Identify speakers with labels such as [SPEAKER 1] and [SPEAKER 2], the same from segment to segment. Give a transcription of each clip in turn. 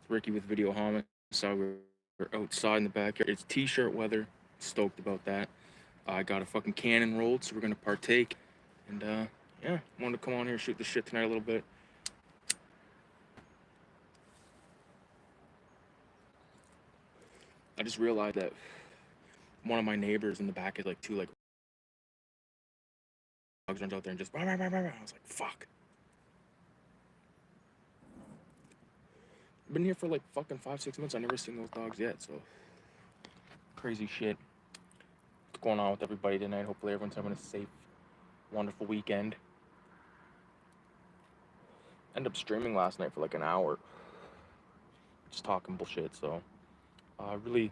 [SPEAKER 1] It's Ricky with Videohomicide. We're outside in the backyard. It's t-shirt weather. Stoked about that. I got a fucking cannon rolled, so we're gonna partake. And yeah, wanted to come on here and shoot the shit tonight a little bit. I just realized that one of my neighbors in the back is like two like dogs runs out there and just rah, rah, rah, rah, rah. I was like, fuck. Been here for like fucking 5-6 months. I never seen those dogs yet, so crazy shit. What's going on with everybody tonight? Hopefully everyone's having a safe, wonderful weekend. Ended up streaming last night for like an hour, just talking bullshit. So really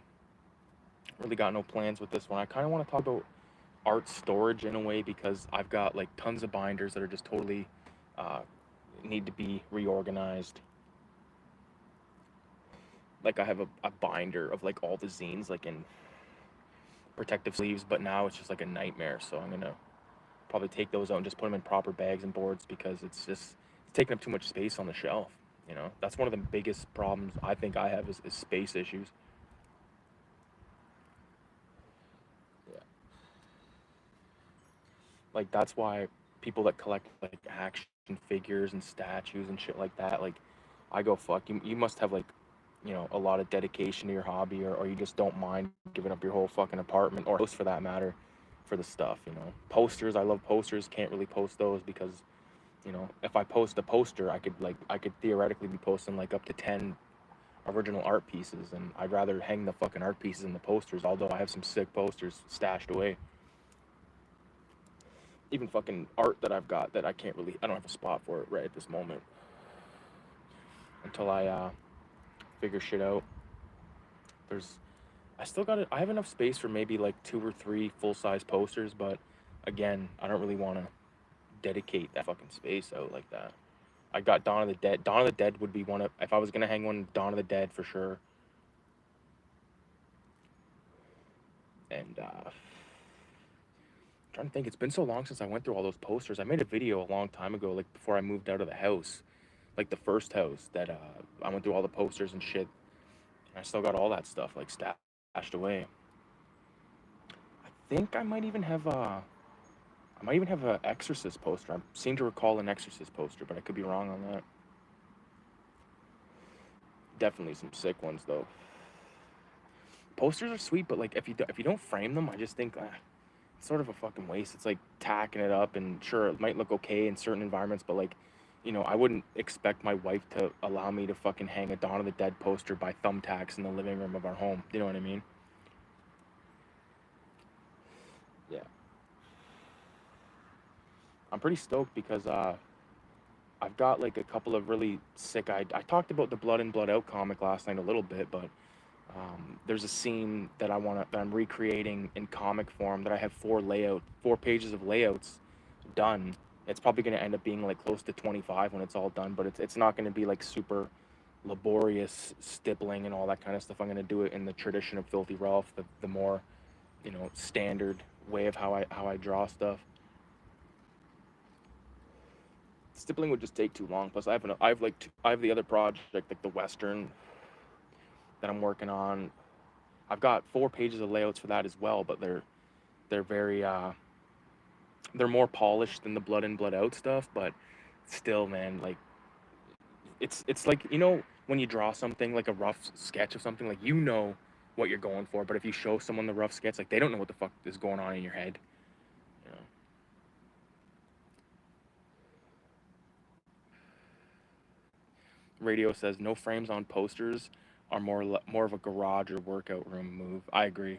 [SPEAKER 1] got no plans with this one. I kind of want to talk about art storage in a way because I've got like tons of binders that are just totally uh, need to be reorganized. Like I have a binder of like all the zines like in protective sleeves, but now it's just like a nightmare. So I'm gonna probably take those out and just put them in proper bags and boards because it's taking up too much space on the shelf. You know, that's one of the biggest problems I think I have is space issues. Yeah. Like that's why people that collect like action figures and statues and shit like that, like I go fuck you must have like, you know, a lot of dedication to your hobby or you just don't mind giving up your whole fucking apartment or house for that matter for the stuff, you know. Posters, I love posters, can't really post those because, you know, if I post a poster, I could theoretically be posting like up to 10 original art pieces and I'd rather hang the fucking art pieces in the posters, although I have some sick posters stashed away. Even fucking art that I've got that I don't have a spot for it right at this moment until I figure shit out. There's I still got it. I have enough space for maybe like 2 or 3 full-size posters, but again, I don't really want to dedicate that fucking space out like that. I got Dawn of the Dead. Dawn of the Dead would be one of if I was gonna hang one, Dawn of the Dead for sure. And trying to think, it's been so long since I went through all those posters. I made a video a long time ago, like before I moved out of the house, like the first house that I went through all the posters and shit. And I still got all that stuff like stashed away. I think I might even have a Exorcist poster. I seem to recall an Exorcist poster, but I could be wrong on that. Definitely some sick ones though. Posters are sweet, but like if you don't frame them, I just think it's sort of a fucking waste. It's like tacking it up, and sure, it might look okay in certain environments, but like, you know, I wouldn't expect my wife to allow me to fucking hang a Dawn of the Dead poster by thumbtacks in the living room of our home. You know what I mean? Yeah. I'm pretty stoked because I've got like a couple of really sick. I talked about the Blood in Blood Out comic last night a little bit, but there's a scene that that I'm recreating in comic form that I have 4 pages of layouts done. It's probably going to end up being like close to 25 when it's all done, but it's not going to be like super laborious stippling and all that kind of stuff. I'm going to do it in the tradition of Filthy Ralph, the more, you know, standard way of how I draw stuff. Stippling would just take too long. Plus, I have the other project like the Western that I'm working on. I've got 4 pages of layouts for that as well, but they're very they're more polished than the Blood in Blood Out stuff, but still, man, like it's like, you know, when you draw something like a rough sketch of something, like you know what you're going for, but if you show someone the rough sketch, like they don't know what the fuck is going on in your head, you know. Radio says no frames on posters are more of a garage or workout room move. I agree.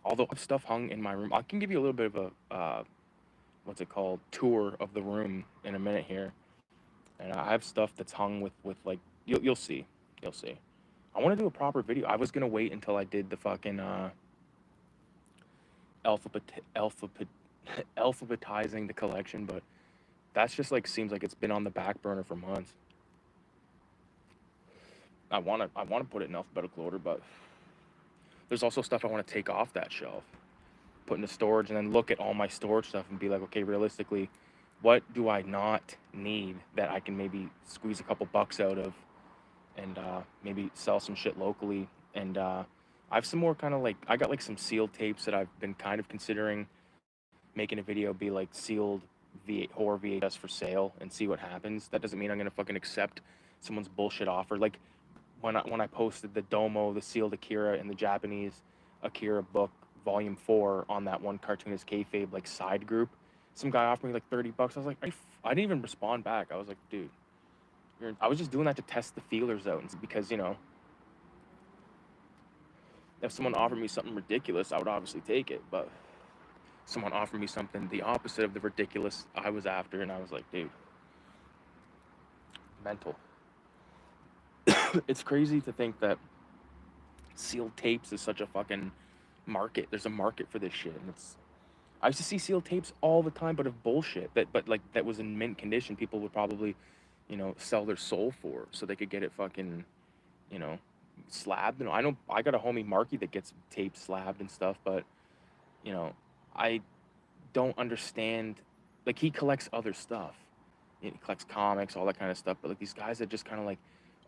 [SPEAKER 1] Although I have stuff hung in my room, I can give you a little bit of a what's it called, tour of the room in a minute here. And I have stuff that's hung with like you'll see, you'll see. I want to do a proper video. I was gonna wait until I did the fucking alphabet alphabet alphabetizing the collection, but that's just like seems like it's been on the back burner for months. I wanna put it in alphabetical order, but there's also stuff I want to take off that shelf, put into storage, and then look at all my storage stuff and be like, okay, realistically, what do I not need that I can maybe squeeze a couple bucks out of and maybe sell some shit locally. And I have some more kind of like I got like some sealed tapes that I've been kind of considering making a video be like sealed horror VHS for sale and see what happens. That doesn't mean I'm gonna fucking accept someone's bullshit offer. Like when I posted the Domo, the sealed Akira, and the Japanese Akira book, Volume 4, on that one cartoonist kayfabe like side group, some guy offered me like $30. I was like, I didn't even respond back. I was like, dude, I was just doing that to test the feelers out, because if someone offered me something ridiculous, I would obviously take it. But someone offered me something the opposite of the ridiculous I was after, and I was like, dude, mental. It's crazy to think that sealed tapes is such a fucking market. There's a market for this shit, and I used to see sealed tapes all the time, but of bullshit that was in mint condition. People would probably, sell their soul for, so they could get it fucking, you know, slabbed. I know I got a homie Marky that gets tape slabbed and stuff, but you know, I don't understand. Like, he collects other stuff. He collects comics, all that kind of stuff. But like these guys that just kind of like,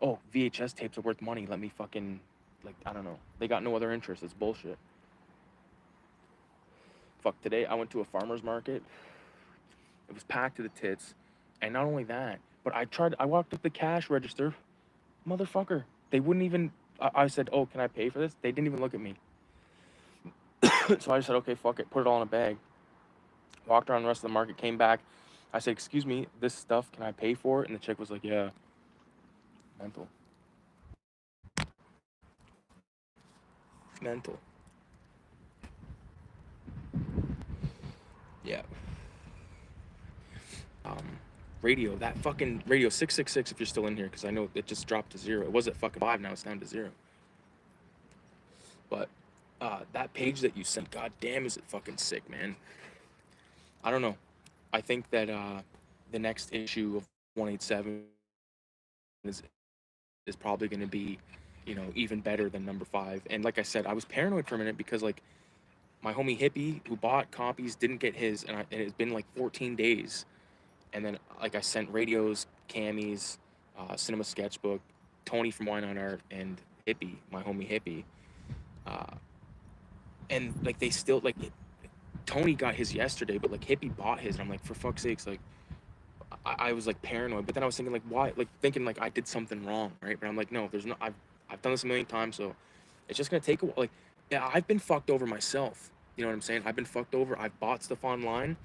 [SPEAKER 1] oh, VHS tapes are worth money. Let me fucking, like, I don't know. They got no other interest. It's bullshit. Fuck, today I went to a farmer's market. It was packed to the tits. And not only that, but I walked up the cash register. Motherfucker. They wouldn't even, I said, oh, can I pay for this? They didn't even look at me. So I just said, okay, fuck it. Put it all in a bag. Walked around the rest of the market, came back. I said, excuse me, this stuff, can I pay for it? And the chick was like, yeah. Mental. Mental. Yeah. Radio, that fucking radio 666 if you're still in here, because I know it just dropped to 0. It was at fucking 5, now it's down to 0. But that page that you sent, god damn, is it fucking sick, man. I don't know. I think that the next issue of 187 is probably going to be, even better than number 5. And like I said, I was paranoid for a minute because, like, my homie Hippie, who bought copies, didn't get his, and it's been like 14 days. And then, like, I sent radios, camis, cinema sketchbook, Tony from Why Not Art, and Hippie, my homie Hippie. And like, they still, like, Tony got his yesterday, but like Hippie bought his, and I'm like, for fuck's sakes, like, I was like paranoid. But then I was thinking, like, why, like, thinking like I did something wrong, right? But I'm like, no, there's no, I've done this a million times, so it's just gonna take a while. Like, yeah, I've been fucked over myself. You know what I'm saying? I've been fucked over. I've bought stuff online,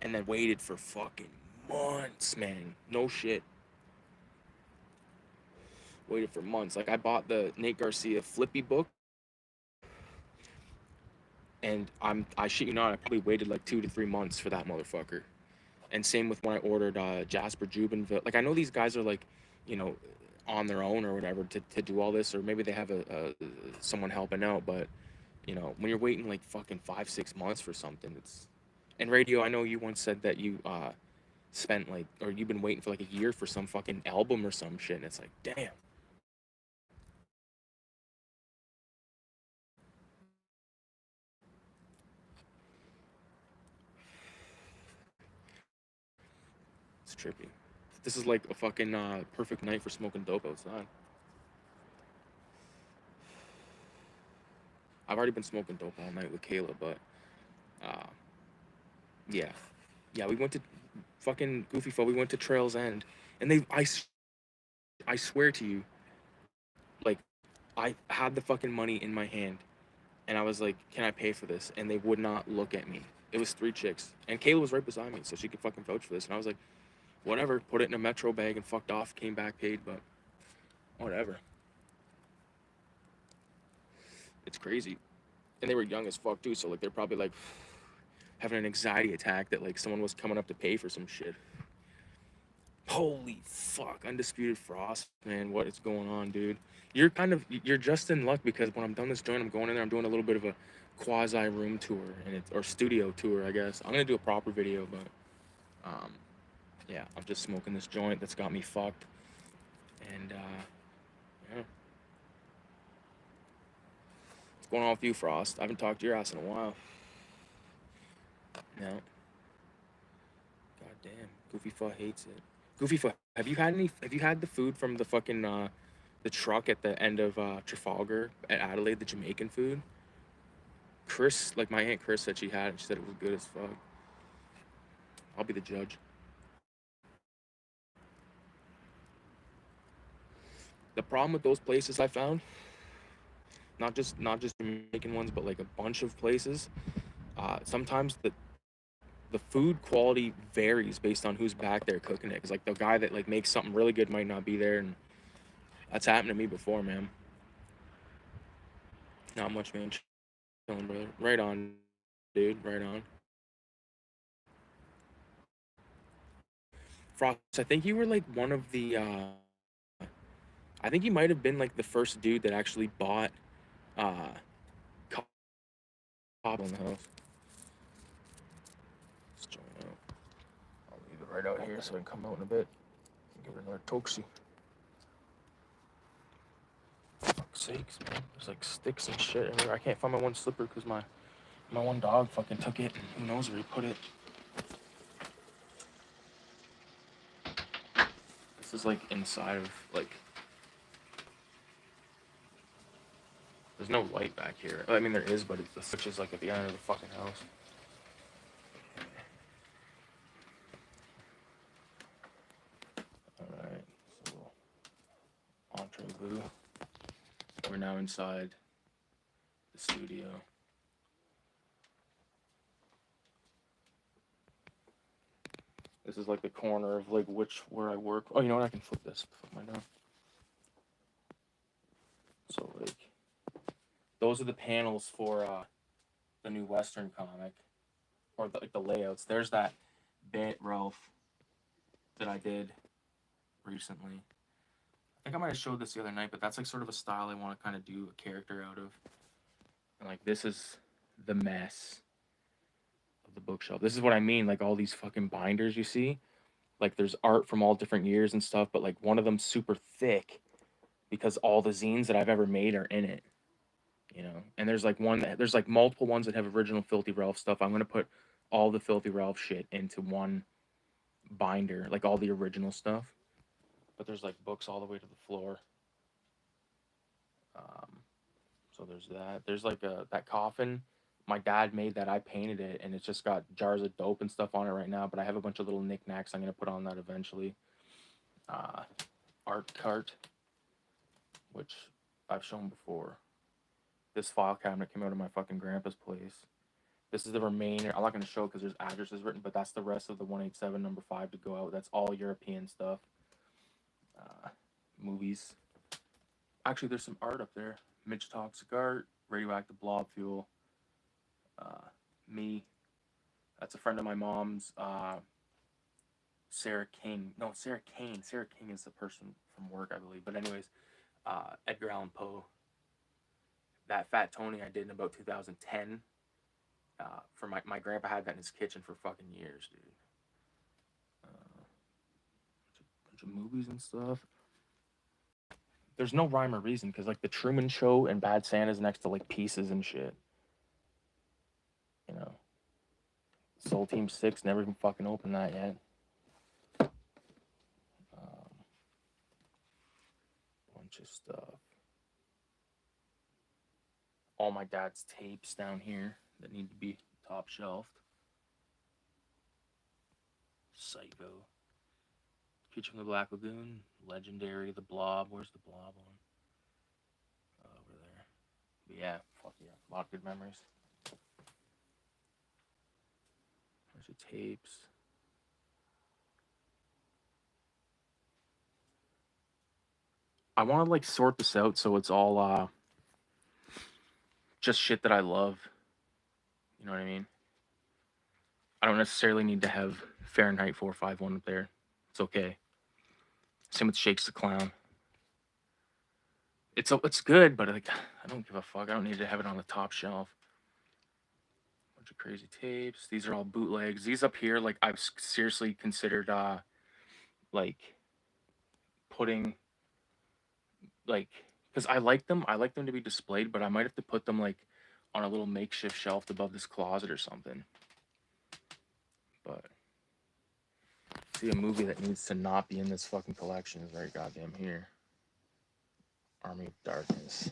[SPEAKER 1] and then waited for fucking months, man. No shit. Waited for months. Like, I bought the Nate Garcia Flippy book, and I shit you not, I probably waited like 2 to 3 months for that motherfucker. And same with when I ordered Jasper Jubinville. Like, I know these guys are like, on their own or whatever to do all this, or maybe they have someone helping out, but when you're waiting like fucking 5-6 months for something, it's. And Radio, I know you once said that you spent like, or you've been waiting for like a year for some fucking album or some shit, and it's like, damn. It's trippy. This is like a fucking perfect night for smoking dope outside. I've already been smoking dope all night with Kayla, but yeah, we went to fucking Goofy Fall. We went to Trails End, and I swear to you, like, I had the fucking money in my hand, and I was like, can I pay for this? And they would not look at me. It was 3 chicks, and Kayla was right beside me, so she could fucking vouch for this. And I was like, whatever, put it in a Metro bag and fucked off, came back, paid, but whatever. It's crazy. And they were young as fuck too, so like they're probably like having an anxiety attack that like someone was coming up to pay for some shit. Holy fuck, Undisputed Frost, man, what is going on, dude? You're just in luck, because when I'm done this joint, I'm going in there, I'm doing a little bit of a quasi room tour, or studio tour, I guess. I'm gonna do a proper video, but yeah, I'm just smoking this joint that's got me fucked, and yeah. What's going on with you, Frost? I haven't talked to your ass in a while. No. God damn, Goofy Fuck hates it. Goofy Fuck, have you had the food from the fucking the truck at the end of Trafalgar at Adelaide, the Jamaican food. Chris, like my aunt Chris said she had it. She said it was good as fuck. I'll be the judge. The problem with those places I found, not just Jamaican ones, but like a bunch of places. Sometimes the food quality varies based on who's back there cooking it. Cause like the guy that like makes something really good might not be there, and that's happened to me before, man. Not much, man. Chilling, brother. Right on, dude. Right on. Frost, I think you were like one of the. I think you might have been like the first dude that actually bought uh cop in the house. Let's join out. I'll leave it right out here so I can come out in a bit. Give it another toxie. Fuck's sakes, man. There's like sticks and shit everywhere. I can't find my one slipper because my one dog fucking took it, and who knows where he put it. This is like inside of like. There's no light back here. I mean, there is, but the switch is like at the end of the fucking house. Alright, so entree. We're now inside the studio. This is like the corner of like where I work. Oh, you know what? I can flip this. Flip mine down. So like, those are the panels for the new Western comic, or like the layouts. There's that bit, Ralph, that I did recently. I think I might have showed this the other night, but that's like sort of a style I want to kind of do a character out of. And like this is the mess of the bookshelf. This is what I mean, like all these fucking binders you see. Like there's art from all different years and stuff, but like one of them's super thick because all the zines that I've ever made are in it. You know, and there's like there's like multiple ones that have original Filthy Ralph stuff. I'm gonna put all the Filthy Ralph shit into one binder, like all the original stuff. But there's like books all the way to the floor. Um, so there's that. There's like that coffin. My dad made that. I painted it, and it's just got jars of dope and stuff on it right now. But I have a bunch of little knickknacks I'm gonna put on that eventually. Uh, art cart, which I've shown before. This file cabinet came out of my fucking grandpa's place. This is the remainder. I'm not going to show because there's addresses written, but that's the rest of the 187 number 5 to go out. That's all European stuff. Movies. Actually, there's some art up there. Mitch Toxic Art, Radioactive Blob Fuel, me. That's a friend of my mom's, Sarah King. No, Sarah Kane. Sarah King is the person from work, I believe. But anyways, Edgar Allan Poe. That Fat Tony I did in about 2010. For my grandpa had that in his kitchen for fucking years, dude. Bunch of movies and stuff. There's no rhyme or reason because like the Truman Show and Bad Santa's next to like Pieces and shit. You know, Soul Team 6 never even fucking opened that yet. Bunch of stuff. All my dad's tapes down here that need to be top shelved. Psycho. Creature from the Black Lagoon. Legendary. The Blob. Where's the Blob on? Over there. But yeah, fuck yeah. A lot of good memories. Bunch of tapes. I want to like sort this out so it's all just shit that I love. You know what I mean? I don't necessarily need to have Fahrenheit 451 up there. It's okay. Same with Shakes the Clown. It's good, but like I don't give a fuck. I don't need to have it on the top shelf. Bunch of crazy tapes. These are all bootlegs. These up here, like I've seriously considered like putting like because I like them. I like them to be displayed, but I might have to put them like on a little makeshift shelf above this closet or something. But see, a movie that needs to not be in this fucking collection is right goddamn here. Army of Darkness.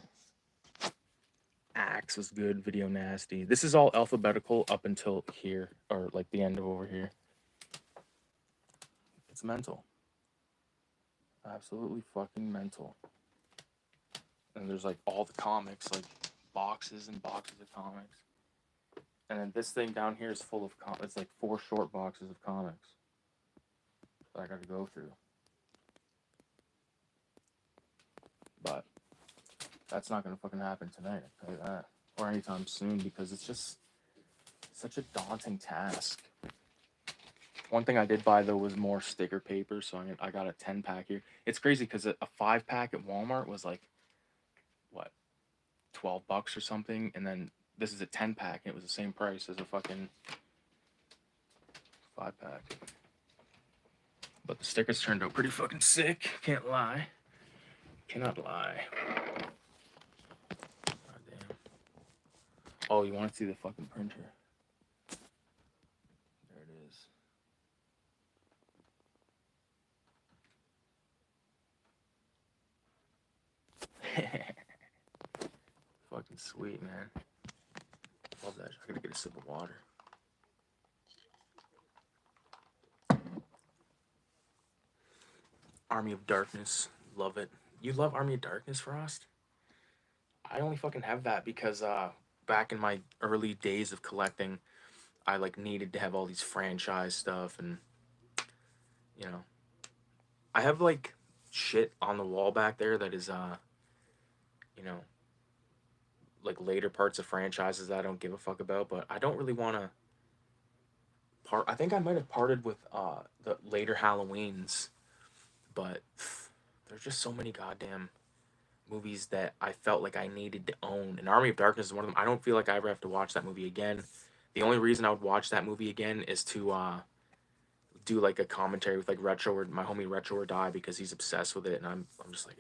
[SPEAKER 1] Axe was good. Video Nasty. This is all alphabetical up until here, or like the end of over here. It's mental. Absolutely fucking mental. And there's like all the comics, like boxes and boxes of comics. And then this thing down here is full of it's like 4 short boxes of comics that I gotta go through. But that's not gonna fucking happen tonight, I tell you that. Or anytime soon, because it's just such a daunting task. One thing I did buy though was more sticker paper, so I got a 10-pack here. It's crazy because a 5-pack at Walmart was like, what, $12 or something, and then this is a 10-pack, and it was the same price as a fucking 5-pack. But the stickers turned out pretty fucking sick, can't lie. Cannot lie. God damn. Oh, you want to see the fucking printer? There it is. Fucking sweet, man. Love that. I gotta get a sip of water. Army of Darkness. Love it. You love Army of Darkness, Frost? I only fucking have that because back in my early days of collecting, I like needed to have all these franchise stuff, and you know, I have like shit on the wall back there that is you know, like later parts of franchises that I don't give a fuck about, but I don't really want to part. I think I might have parted with the later Halloweens, but there's just so many goddamn movies that I felt like I needed to own, and Army of Darkness is one of them. I don't feel like I ever have to watch that movie again. The only reason I would watch that movie again is to do like a commentary with like Retro or my homie Retro or Die, because he's obsessed with it, and I'm just like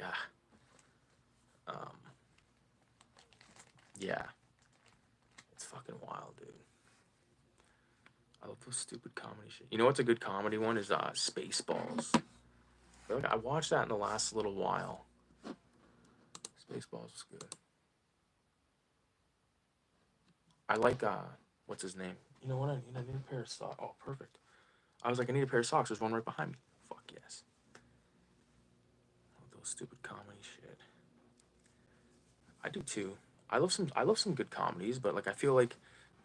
[SPEAKER 1] yeah, it's fucking wild, dude. I love those stupid comedy shit. You know what's a good comedy one is Spaceballs. I feel like I watched that in the last little while. Spaceballs was good. I like what's his name? You know what? I need a pair of socks. Oh, perfect. I was like, I need a pair of socks. There's one right behind me. Fuck yes. All those stupid comedy shit. I do too. I love some good comedies, but like I feel like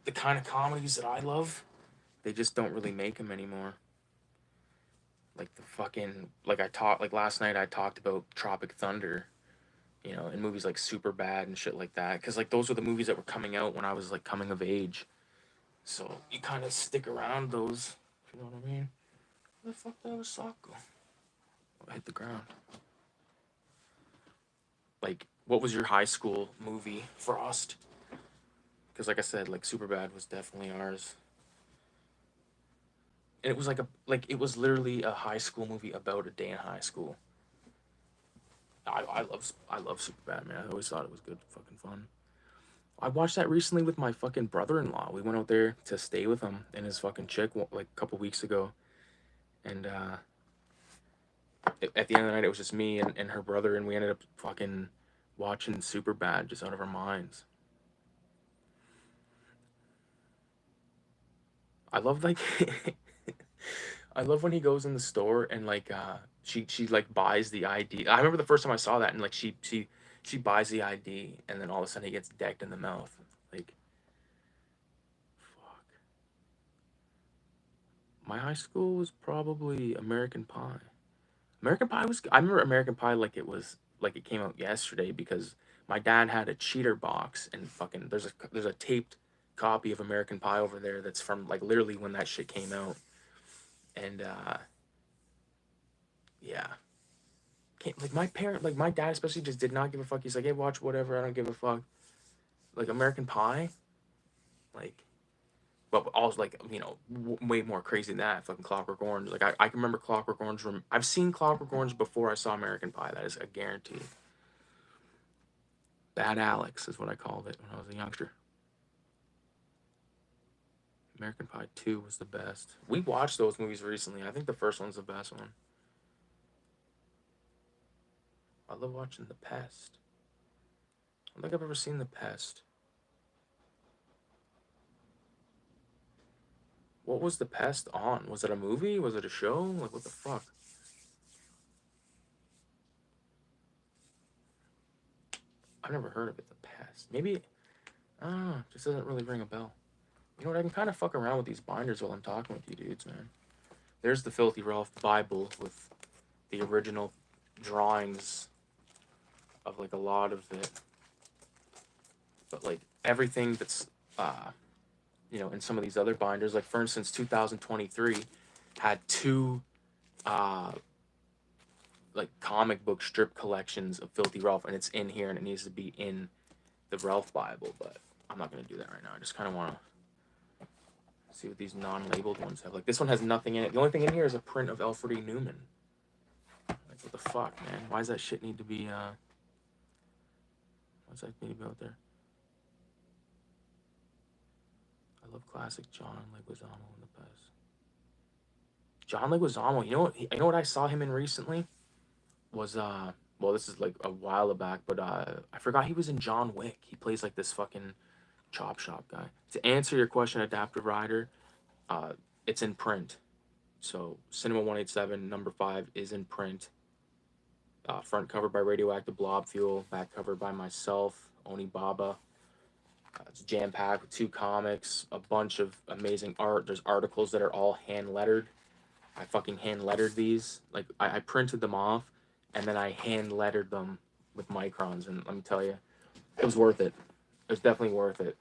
[SPEAKER 1] the kind of comedies that I love, they just don't really make them anymore. Like the fucking like last night I talked about Tropic Thunder, you know, and movies like Superbad and shit like that, because like those were the movies that were coming out when I was like coming of age. So you kind of stick around those, if you know what I mean. Where the fuck did the sock go? Oh, I hit the ground. Like, what was your high school movie, Frost? Because like I said, like Superbad was definitely ours. And it was it was literally a high school movie about a day in high school. I love Superbad, man. I always thought it was good fucking fun. I watched that recently with my fucking brother-in-law. We went out there to stay with him and his fucking chick like a couple weeks ago. And at the end of the night, it was just me and her brother, and we ended up fucking watching Superbad just out of our minds. I love like I love when he goes in the store and like she like buys the ID. I remember the first time I saw that, and like she buys the ID, and then all of a sudden he gets decked in the mouth. Like, fuck. My high school was probably American Pie. American Pie was. I remember American Pie like it came out yesterday, because my dad had a cheater box, and fucking there's a taped copy of American Pie over there that's from like literally when that shit came out, and yeah. Like my dad especially just did not give a fuck. He's like, hey, watch whatever. I don't give a fuck. Like American Pie, like, but also like, you know, way more crazy than that. Fucking Clockwork Orange. Like I can remember Clockwork Orange. I've seen Clockwork Orange before I saw American Pie. That is a guarantee. Bad Alex is what I called it when I was a youngster. American Pie 2 was the best. We watched those movies recently. I think the first one's the best one. I love watching The Pest. I don't think I've ever seen The Pest. What was The Pest on? Was it a movie? Was it a show? Like, what the fuck? I've never heard of it, The Pest. Maybe, I don't know, just doesn't really ring a bell. You know what, I can kind of fuck around with these binders while I'm talking with you dudes, man. There's the Filthy Ralph Bible with the original drawings of, like, a lot of it. But, like, everything that's, you know, in some of these other binders, like, for instance, 2023 had two, like, comic book strip collections of Filthy Ralph, and it's in here, and it needs to be in the Ralph Bible, but I'm not going to do that right now. I just kind of want to see what these non-labeled ones have. Like, this one has nothing in it. The only thing in here is a print of Alfred E. Newman. Like, what the fuck, man? Why does that shit need to be, why does that need to be out there? I love classic John Leguizamo in The Pest. John Leguizamo, you know what I saw him in recently? Was, well, this is, like, a while back, but, I forgot he was in John Wick. He plays, like, this fucking chop shop guy. To answer your question, Adaptive Rider, it's in print. So CINEMA187 number 5 is in print. Front cover by Radioactive Blob Fuel, back cover by myself, Oni Baba. It's jam-packed with 2 comics, a bunch of amazing art. There's articles that are all hand-lettered. I fucking hand-lettered these. Like, I printed them off, and then I hand-lettered them with microns, and let me tell you, it was worth it. It was definitely worth it.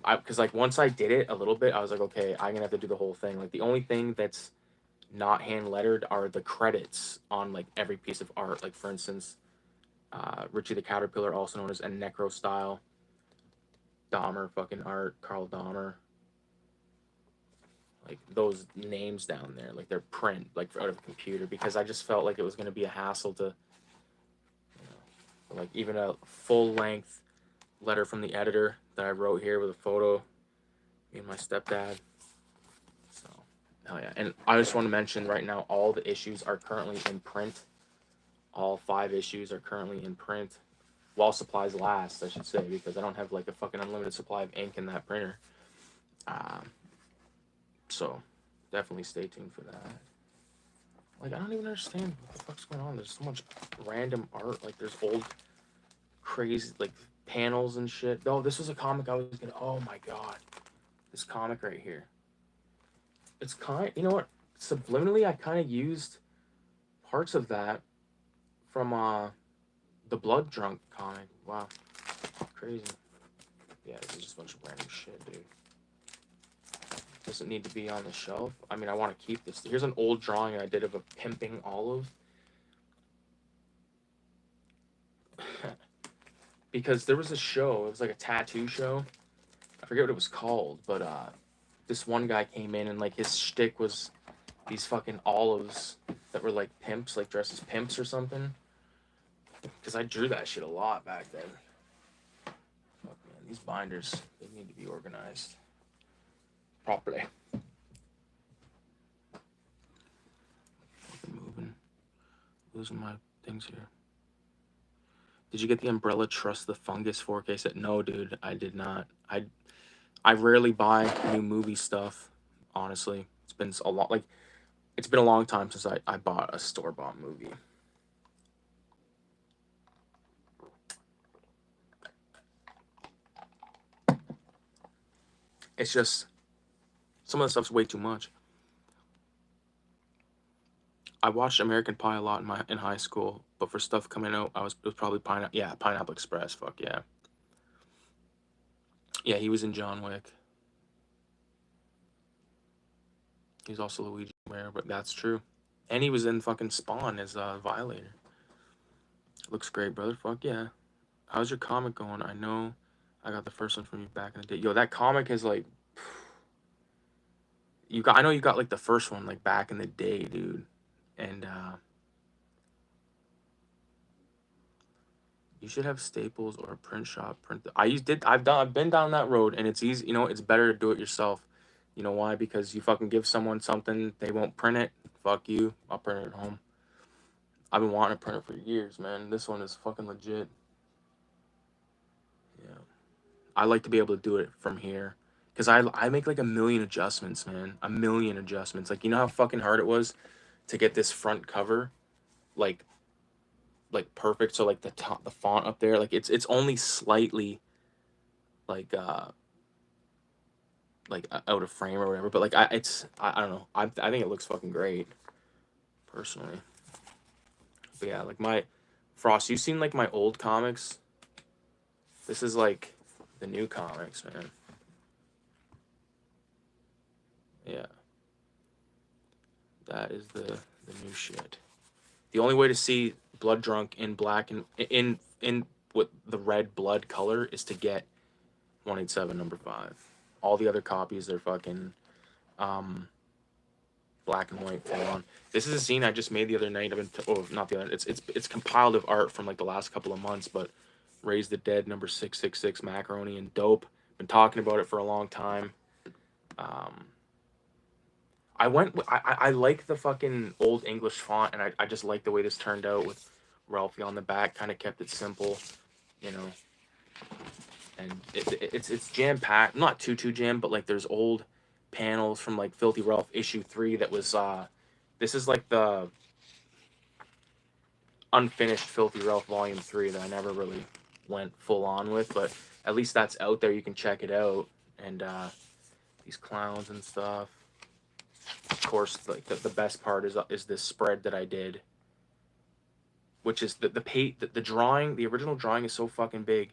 [SPEAKER 1] Because, like, once I did it a little bit, I was like, okay, I'm gonna have to do the whole thing. Like, the only thing that's not hand lettered are the credits on, like, every piece of art. Like, for instance, Richie the Caterpillar, also known as a Necro Style, Dahmer fucking art, Carl Dahmer. Like, those names down there, like, they're print, like, out of a computer, because I just felt like it was gonna be a hassle to, you know, like, even a full length letter from the editor that I wrote here with a photo, me and my stepdad. So, hell yeah. And I just want to mention right now, all the issues are currently in print. All 5 issues are currently in print. While supplies last, I should say, because I don't have, like, a fucking unlimited supply of ink in that printer. So, definitely stay tuned for that. Like, I don't even understand what the fuck's going on. There's so much random art. Like, there's old, crazy, like, panels and shit. Oh, this was a comic I was gonna, oh my god, this comic right here, it's kind, you know what, subliminally I kind of used parts of that from the Blood Drunk comic. Wow, crazy. Yeah, this is just a bunch of random shit, dude. Doesn't need to be on the shelf. I mean, I want to keep this. Here's an old drawing I did of a pimping olive. Because there was a show, it was like a tattoo show. I forget what it was called, but this one guy came in and, like, his shtick was these fucking olives that were like pimps, like dressed as pimps or something. Because I drew that shit a lot back then. Fuck, man, these binders, they need to be organized properly. Fucking moving. Losing my things here. Did you get the Umbrella Trust the Fungus 4K set? No, dude, I did not. I rarely buy new movie stuff, honestly. It's been a lot, like, it's been a long time since I bought a store-bought movie. It's just, some of the stuff's way too much. I watched American Pie a lot in high school, but for stuff coming out, it was probably Pineapple Express. Fuck yeah. Yeah, he was in John Wick. He's also Luigi Ware, but that's true. And he was in fucking Spawn as Violator. Looks great, brother. Fuck yeah. How's your comic going? I know I got the first one from you back in the day. Yo, that comic is like, I know you got, like, the first one, like, back in the day, dude. And you should have Staples or a print shop print. I've been down that road, and it's easy. You know, it's better to do it yourself. You know why? Because you fucking give someone something, they won't print it. Fuck you. I'll print it at home. I've been wanting a printer for years, man. This one is fucking legit. Yeah. I like to be able to do it from here. Because I make like a million adjustments, man. A million adjustments. Like, you know how fucking hard it was to get this front cover, like perfect. So like the font up there, like it's only slightly like out of frame or whatever. But like I don't know. I think it looks fucking great, personally. But yeah, like my Frost, you've seen like my old comics. This is like the new comics, man. Yeah. That is the new shit. The only way to see Blood Drunk in black and in with the red blood color is to get 187 number 5. All the other copies, they're fucking black and white full on. This is a zine I just made the other night. I've been not the other. It's compiled of art from like the last couple of months, but Raise the Dead number 666 macaroni and dope. Been talking about it for a long time. I like the fucking old English font, and I just like the way this turned out with Ralphie on the back. Kind of kept it simple, you know. And it's jam packed, not too jam, but like there's old panels from like Filthy Ralph issue 3 that was this is like the unfinished Filthy Ralph volume 3 that I never really went full on with, but at least that's out there. You can check it out. And these clowns and stuff. Of course, like the best part is this spread that I did, which is the drawing. The original drawing is so fucking big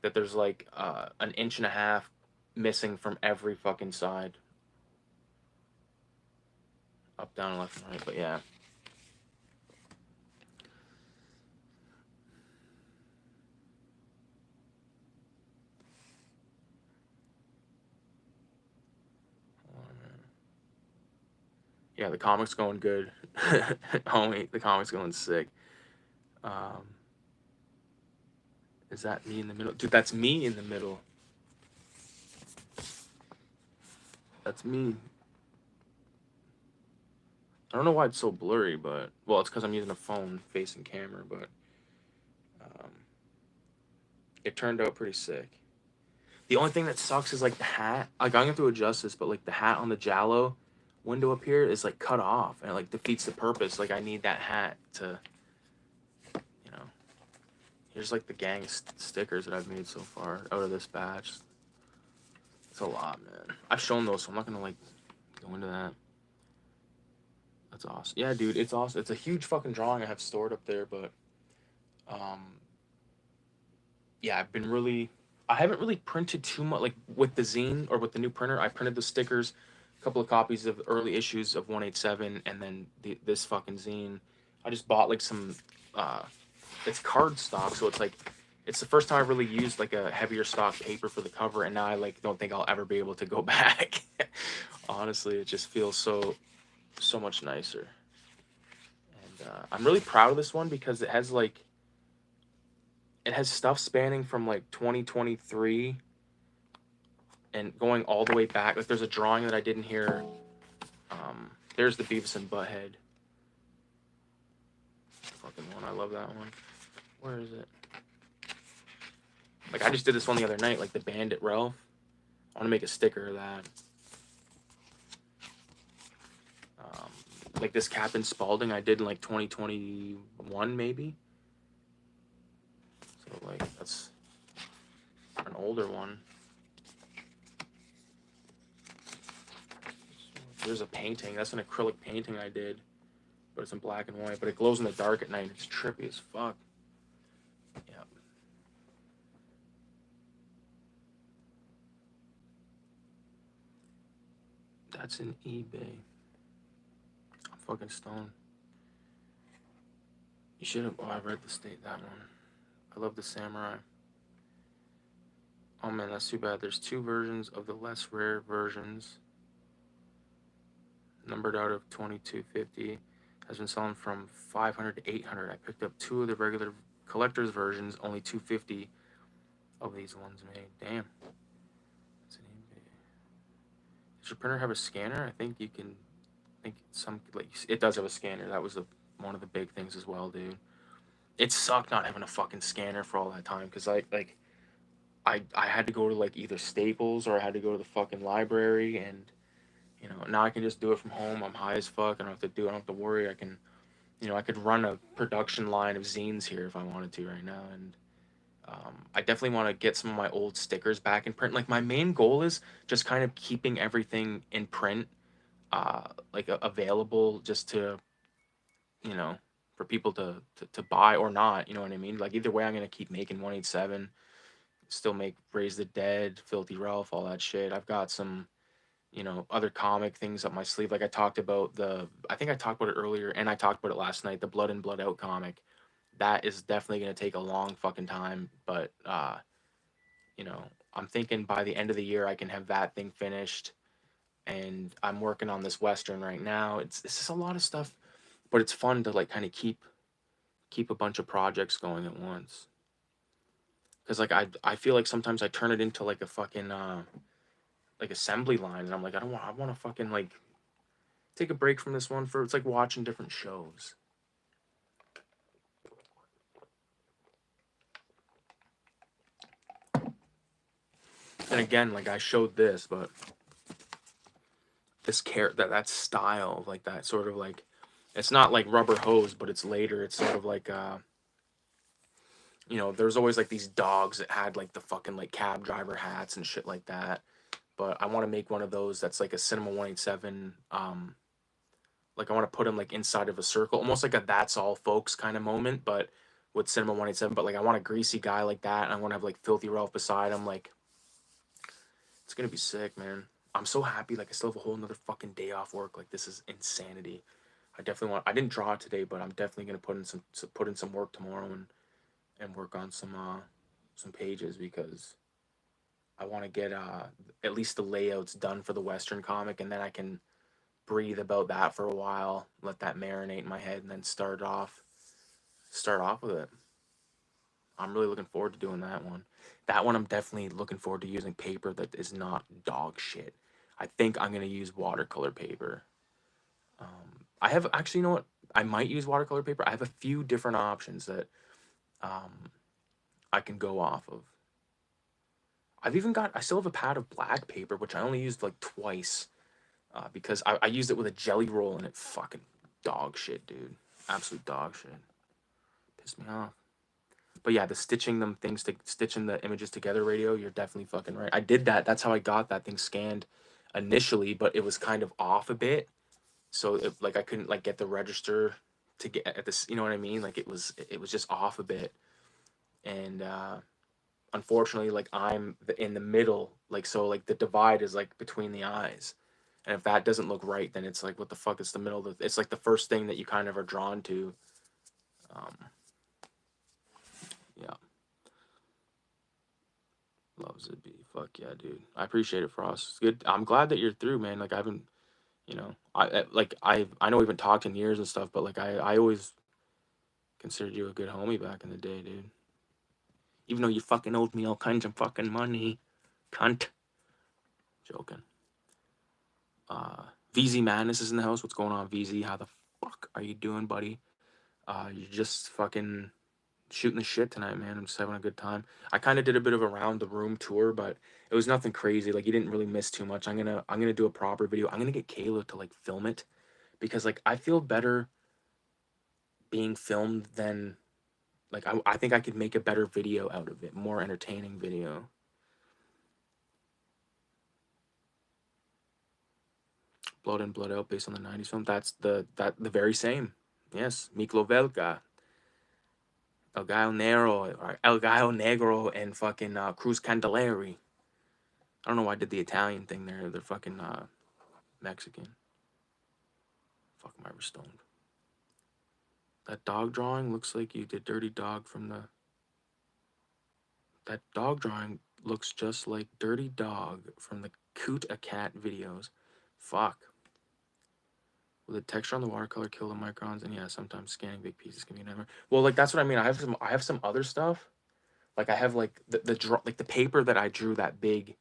[SPEAKER 1] that there's like an inch and a half missing from every fucking side. Up, down, left, and right. But yeah. Yeah, the comic's going good. Homie, the comic's going sick. Is that me in the middle? Dude, that's me in the middle. That's me. I don't know why it's so blurry, but... Well, it's because I'm using a phone facing camera, but... it turned out pretty sick. The only thing that sucks is, like, the hat. Like, I'm going to have to adjust this, but, like, the hat on the giallo window up here is, like, cut off. And it, like, defeats the purpose. Like, I need that hat to... You know... Here's, like, the gang stickers that I've made so far out of this batch. It's a lot, man. I've shown those, so I'm not going to, like, go into that. That's awesome. Yeah, dude, it's awesome. It's a huge fucking drawing I have stored up there, but... yeah, I haven't really printed too much, like, with the zine, or with the new printer. I printed the stickers, a couple of copies of early issues of 187, and then this fucking zine. I just bought, like, some, it's card stock, so it's, like, it's the first time I've really used, like, a heavier stock paper for the cover, and now I, like, don't think I'll ever be able to go back. Honestly, it just feels so much nicer. And, I'm really proud of this one because it has, like, it has stuff spanning from like 2023 and going all the way back. Like there's a drawing that I did in here. There's the Beavis and Butthead. Fucking one. I love that one. Where is it? Like I just did this one the other night, like the Bandit Ralph. I want to make a sticker of that. Like this Captain Spaulding I did in like 2021 maybe. So like that's an older one. There's a painting. That's an acrylic painting I did, but it's in black and white. But it glows in the dark at night. It's trippy as fuck. Yeah. That's an eBay. I'm fucking stoned. You should have. Oh, I read that one. I love the samurai. Oh man, that's too bad. There's 2 versions of the less rare versions. Numbered out of 2250. Has been selling from 500 to 800. I picked up 2 of the regular collector's versions. Only 250 of these ones made. Damn. That's an eBay. Does your printer have a scanner? I think you can. I think some like it does have a scanner. That was one of the big things as well, dude. It sucked not having a fucking scanner for all that time, because I had to go to like either Staples or I had to go to the fucking library, and you know, now I can just do it from home. I'm high as fuck. I don't have to do. I don't have to worry. I can, you know, I could run a production line of zines here if I wanted to right now, and I definitely want to get some of my old stickers back in print. Like my main goal is just kind of keeping everything in print, like available, just to, you know, for people to buy or not. You know what I mean? Like either way, I'm gonna keep making 187. Still make Raise the Dead, Filthy Ralph, all that shit. I've got some, you know, other comic things up my sleeve. Like I talked about I think I talked about it earlier, and I talked about it last night, the Blood In Blood Out comic. That is definitely going to take a long fucking time, but you know, I'm thinking by the end of the year I can have that thing finished, and I'm working on this western right now. It's just a lot of stuff, but it's fun to like kind of keep a bunch of projects going at once. Cuz like I feel like sometimes I turn it into like a fucking like assembly line, and I'm like, I want to fucking like take a break from this one. For It's like watching different shows. And again, like I showed this, but this that style, like that sort of like, it's not like rubber hose, but it's later. It's sort of like you know, there's always like these dogs that had like the fucking like cab driver hats and shit like that. But I want to make one of those that's like a Cinema 187. Like I want to put him like inside of a circle, almost like a That's All Folks kind of moment, but with Cinema 187. But like I want a greasy guy like that, and I want to have like Filthy Ralph beside him. Like it's gonna be sick, man. I'm so happy. Like I still have a whole another fucking day off work. Like this is insanity. I definitely want. I didn't draw it today, but I'm definitely gonna put in some work tomorrow, and work on some pages, because I want to get at least the layouts done for the Western comic, and then I can breathe about that for a while, let that marinate in my head, and then start off with it. I'm really looking forward to doing that one. That one I'm definitely looking forward to using paper that is not dog shit. I think I'm gonna use watercolor paper. I have actually, you know what? I might use watercolor paper. I have a few different options that I can go off of. I still have a pad of black paper, which I only used like twice, because I used it with a jelly roll, and it fucking dog shit, dude. Absolute dog shit. Pissed me off. But yeah, the stitching the images together radio, you're definitely fucking right. I did that. That's how I got that thing scanned initially, but it was kind of off a bit. So like I couldn't like get the register to get at this, you know what I mean? Like it was just off a bit. And unfortunately, like I'm in the middle, like so like the divide is like between the eyes. And if that doesn't look right, then it's like, what the fuck is the middle of it's like the first thing that you kind of are drawn to. Yeah. Loves it, be. Fuck yeah, dude. I appreciate it, Frost. It's good. I'm glad that you're through, man. Like I haven't, you know, I know we haven't talked in years and stuff, but like I always considered you a good homie back in the day, dude. Even though you fucking owed me all kinds of fucking money, cunt. Joking. VZ Madness is in the house. What's going on, VZ? How the fuck are you doing, buddy? You're just fucking shooting the shit tonight, man. I'm just having a good time. I kind of did a bit of a round the room tour, but it was nothing crazy. Like you didn't really miss too much. I'm gonna do a proper video. I'm gonna get Kayla to like film it, because like I feel better being filmed than like I think I could make a better video out of it, more entertaining video. Blood In Blood Out, based on the 90s film. That's the very same. Yes, Miklo Velka, El Gallo Negro, or El Gallo Negro, and fucking Cruz Candeleri. I don't know why I did the Italian thing there. They're fucking Mexican. Fuck, am I ever stoned? That dog drawing looks like you did Dirty Dog from the... That dog drawing looks just like Dirty Dog from the Coot a Cat videos. Fuck. Will the texture on the watercolor kill the microns? And yeah, sometimes scanning big pieces can be a nightmare. Well, like that's what I mean. I have some other stuff. Like I have like the paper that I drew, that big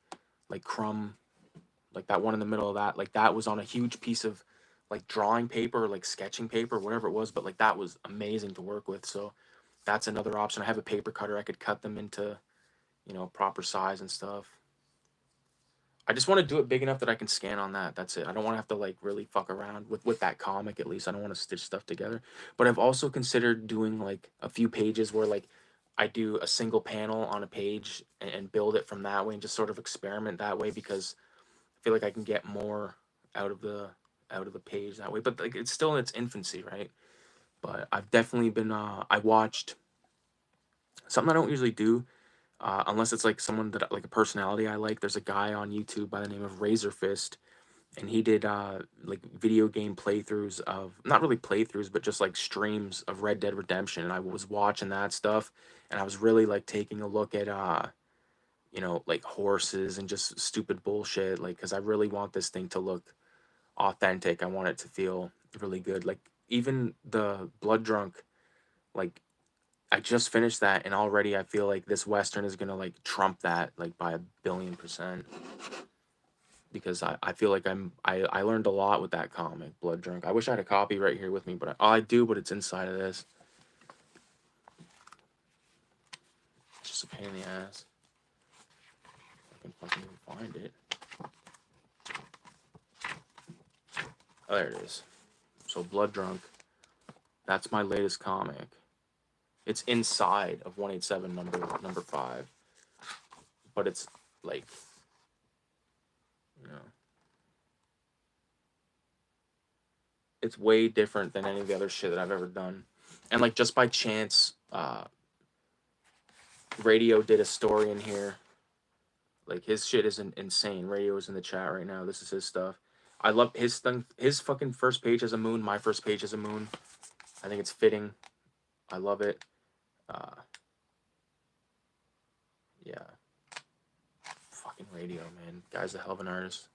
[SPEAKER 1] like crumb, like that one in the middle of that, like that was on a huge piece of like drawing paper or like sketching paper, whatever it was, but like that was amazing to work with. So that's another option. I have a paper cutter. I could cut them into, you know, proper size and stuff. I just want to do it big enough that I can scan on that. That's it. I don't want to have to like really fuck around with that comic, at least. I don't want to stitch stuff together. But I've also considered doing like a few pages where like I do a single panel on a page and build it from that way and just sort of experiment that way, because I feel like I can get more out of the page that way. But like it's still in its infancy, right? But I've definitely been I watched something I don't usually do, unless it's like someone that like a personality I like. There's a guy on YouTube by the name of Razor Fist, and he did like video game playthroughs of, not really playthroughs, but just like streams of Red Dead Redemption. And I was watching that stuff, and I was really like taking a look at you know, like horses and just stupid bullshit, like, because I really want this thing to look authentic. I want it to feel really good. Like even the Blood Drunk, like I just finished that, and already I feel like this Western is gonna like trump that like by 1,000,000,000%. Because I feel like I learned a lot with that comic, Blood Drunk. I wish I had a copy right here with me, but I do, but it's inside of this. It's just a pain in the ass. I can fucking even find it. Oh, there it is. So Blood Drunk. That's my latest comic. It's inside of 187 number 5. But it's like, you know, it's way different than any of the other shit that I've ever done. And like just by chance, Radio did a story in here. Like his shit isn't insane. Radio is in the chat right now. This is his stuff. I love his thing. His fucking first page is a moon. My first page is a moon. I think it's fitting. I love it. Yeah. Fucking Radio, man. Guy's a hell of an artist.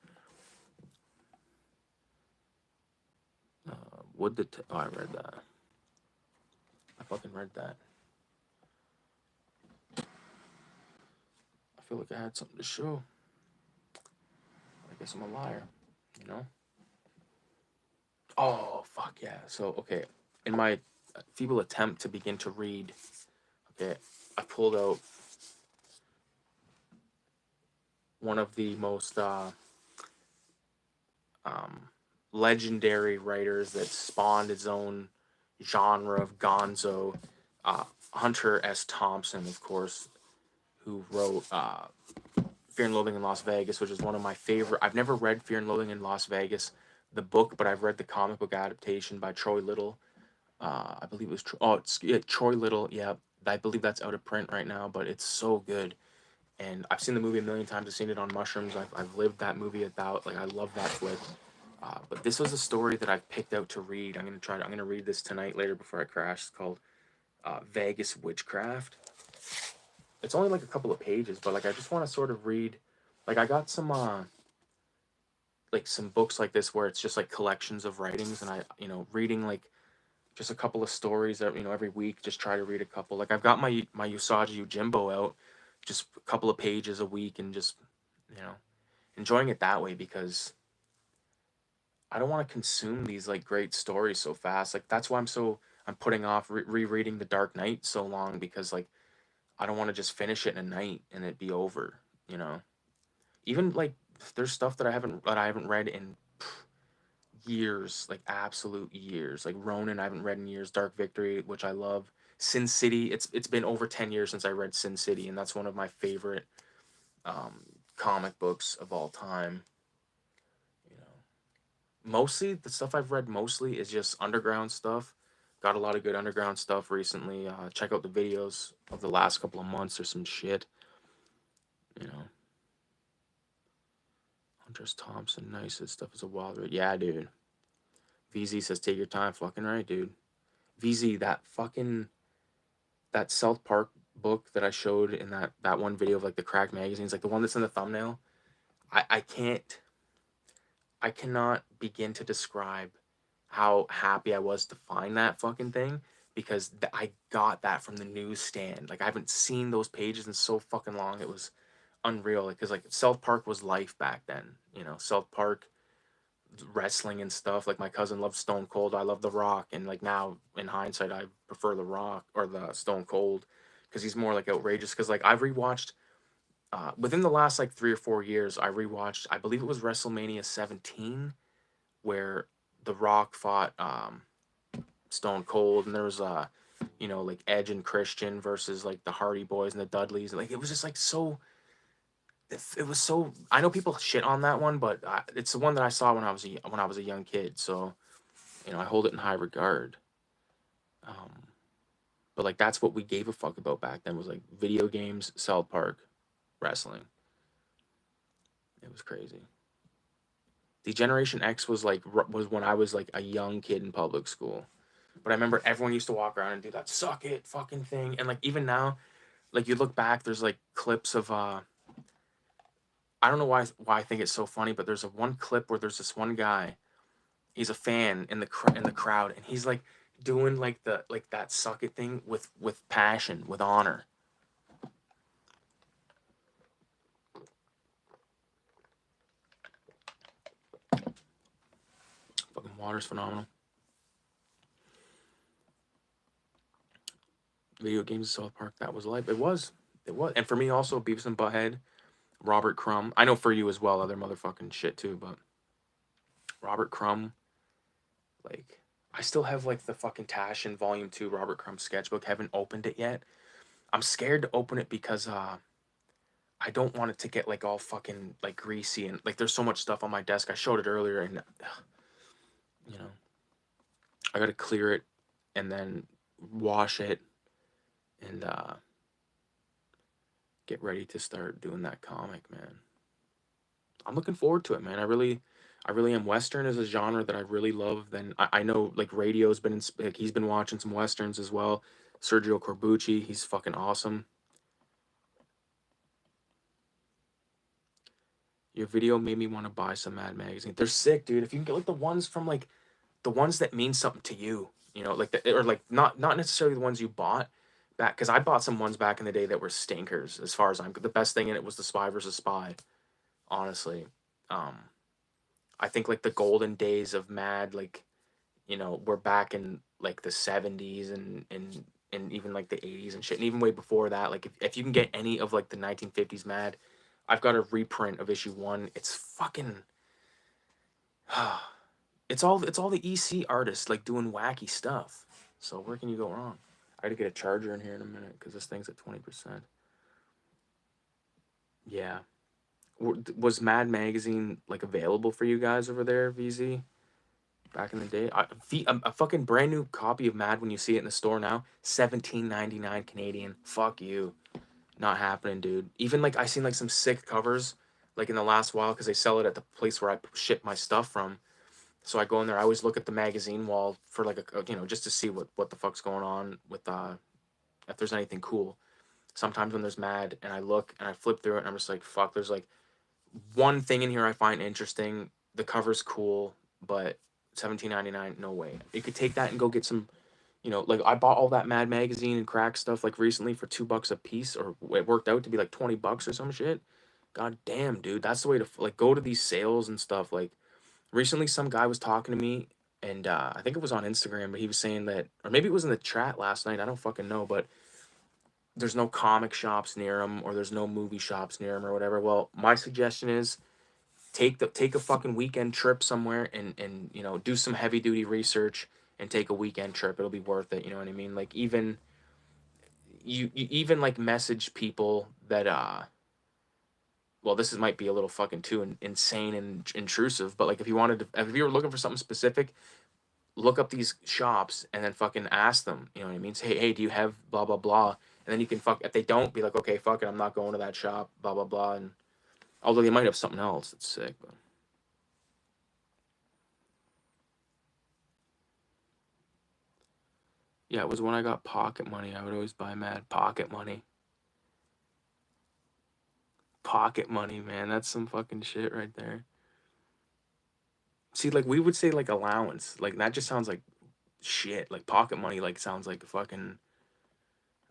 [SPEAKER 1] Oh, I read that. I fucking read that. I feel like I had something to show. I guess I'm a liar, you know? Oh, fuck yeah. So, okay. In my feeble attempt to begin to read, okay, I pulled out one of the most legendary writers that spawned its own genre of gonzo, Hunter S. Thompson, of course, who wrote Fear and Loathing in Las Vegas, which is one of my favorite. I've never read Fear and Loathing in Las Vegas, the book, but I've read the comic book adaptation by Troy Little. I believe it was Troy Little. Yeah, I believe that's out of print right now, but it's so good. And I've seen the movie a million times. I've seen it on mushrooms. I've lived that movie about. Like, I love that flick. But this was a story that I've picked out to read. I'm gonna read this tonight later before I crash. It's called Vegas Witchcraft. It's only like a couple of pages, but like I just want to sort of read. Like I got some like some books like this where it's just like collections of writings, and I, you know, reading like just a couple of stories that, you know, every week, just try to read a couple. Like I've got my Usagi Yojimbo out, just a couple of pages a week, and just, you know, enjoying it that way, because I don't want to consume these like great stories so fast. Like that's why I'm putting off rereading The Dark Knight so long, because like I don't want to just finish it in a night and it be over, you know. Even like there's stuff that I haven't read in years, like absolute years. Like Ronin, I haven't read in years. Dark Victory, which I love. Sin City, it's been over 10 years since I read Sin City, and that's one of my favorite comic books of all time. You know, mostly the stuff I've read mostly is just underground stuff. Got a lot of good underground stuff recently. Check out the videos of the last couple of months or some shit. You know, Hunter Thompson, nice. This stuff is a wild ride. Yeah, dude. VZ says take your time. Fucking right, dude. VZ, that South Park book that I showed in that one video of like the cracked magazines, like the one that's in the thumbnail. I cannot begin to describe how happy I was to find that fucking thing, because I got that from the newsstand. Like I haven't seen those pages in so fucking long. It was unreal. Like, cause like South Park was life back then. You know, South Park wrestling and stuff. Like my cousin loves Stone Cold. I love The Rock, and like now in hindsight, I prefer The Rock or the Stone Cold because he's more like outrageous. Because like I've rewatched within the last like 3 or 4 years, I rewatched. I believe it was WrestleMania 17 where The Rock fought Stone Cold, and there was like Edge and Christian versus like the Hardy Boys and the Dudleys. Like it was just like so. It was so. I know people shit on that one, but it's the one that I saw when I was a young kid. So I hold it in high regard. But like that's what we gave a fuck about back then, was like video games, South Park, wrestling. It was crazy. The Generation X was was when I was like a young kid in public school. But I remember everyone used to walk around and do that suck it fucking thing. And like even now, like you look back, there's like clips of I don't know why I think it's so funny, but there's a one clip where there's this one guy, he's a fan in the crowd, and he's like doing like that suck it thing with passion, with honor. Fucking water's phenomenal. Video games, South Park, that was life. It was. And for me also, Beavis and Butthead, Robert Crumb. I know for you as well, other motherfucking shit too, but Robert Crumb, like, I still have like the fucking Tash and Volume 2 Robert Crumb sketchbook. Haven't opened it yet. I'm scared to open it because I don't want it to get like all fucking like greasy, and like there's so much stuff on my desk. I showed it earlier, and I gotta clear it and then wash it and get ready to start doing that comic, man. I'm looking forward to it, man. I really am. Western is a genre that I really love. Then I know like Radio's been like, he's been watching some Westerns as well. Sergio Corbucci, he's fucking awesome. Your video made me want to buy some Mad magazine. They're sick, dude. If you can get like the ones from like the ones that mean something to you, like or like not necessarily the ones you bought back, because I bought some ones back in the day that were stinkers. As far as the best thing in it was the Spy versus Spy. Honestly, I think like the golden days of Mad, like we're back in like the 70s and even like the 80s and shit, and even way before that. Like if you can get any of like the 1950s Mad, I've got a reprint of issue 1. It's fucking it's all the EC artists like doing wacky stuff. So where can you go wrong? I gotta get a charger in here in a minute because this thing's at 20%. Yeah. Was Mad Magazine like available for you guys over there, VZ? Back in the day, a fucking brand new copy of Mad, when you see it in the store now, 17.99 Canadian. Fuck you, not happening, dude. Even like I seen like some sick covers, like in the last while, because they sell it at the place where I ship my stuff from. So I go in there. I always look at the magazine wall for like just to see what the fuck's going on with if there's anything cool. Sometimes when there's Mad and I look and I flip through it and I'm just like, fuck, there's like one thing in here I find interesting. The cover's cool, but 17.99, no way. You could take that and go get some, like I bought all that Mad magazine and crack stuff like recently for $2 a piece, or it worked out to be like $20 or some shit. God damn, dude, that's the way to like go to these sales and stuff. Like recently, some guy was talking to me, and I think it was on Instagram, but he was saying that, or maybe it was in the chat last night. I don't fucking know, but there's no comic shops near him, or there's no movie shops near him, or whatever. Well, my suggestion is take a fucking weekend trip somewhere, and do some heavy duty research and take a weekend trip. It'll be worth it. You know what I mean? Like even you even like message people that well, might be a little fucking too insane and intrusive, but like if you were looking for something specific, look up these shops and then fucking ask them. You know what I mean? Say, hey, do you have blah blah blah? And then you can if they don't, be like, okay, fuck it, I'm not going to that shop, blah blah blah. And although they might have something else that's sick, but yeah, it was when I got pocket money. I would always buy Mad. Pocket money. Pocket money, man. That's some fucking shit right there. See, like we would say like allowance. Like that just sounds like shit. Like pocket money like sounds like fucking,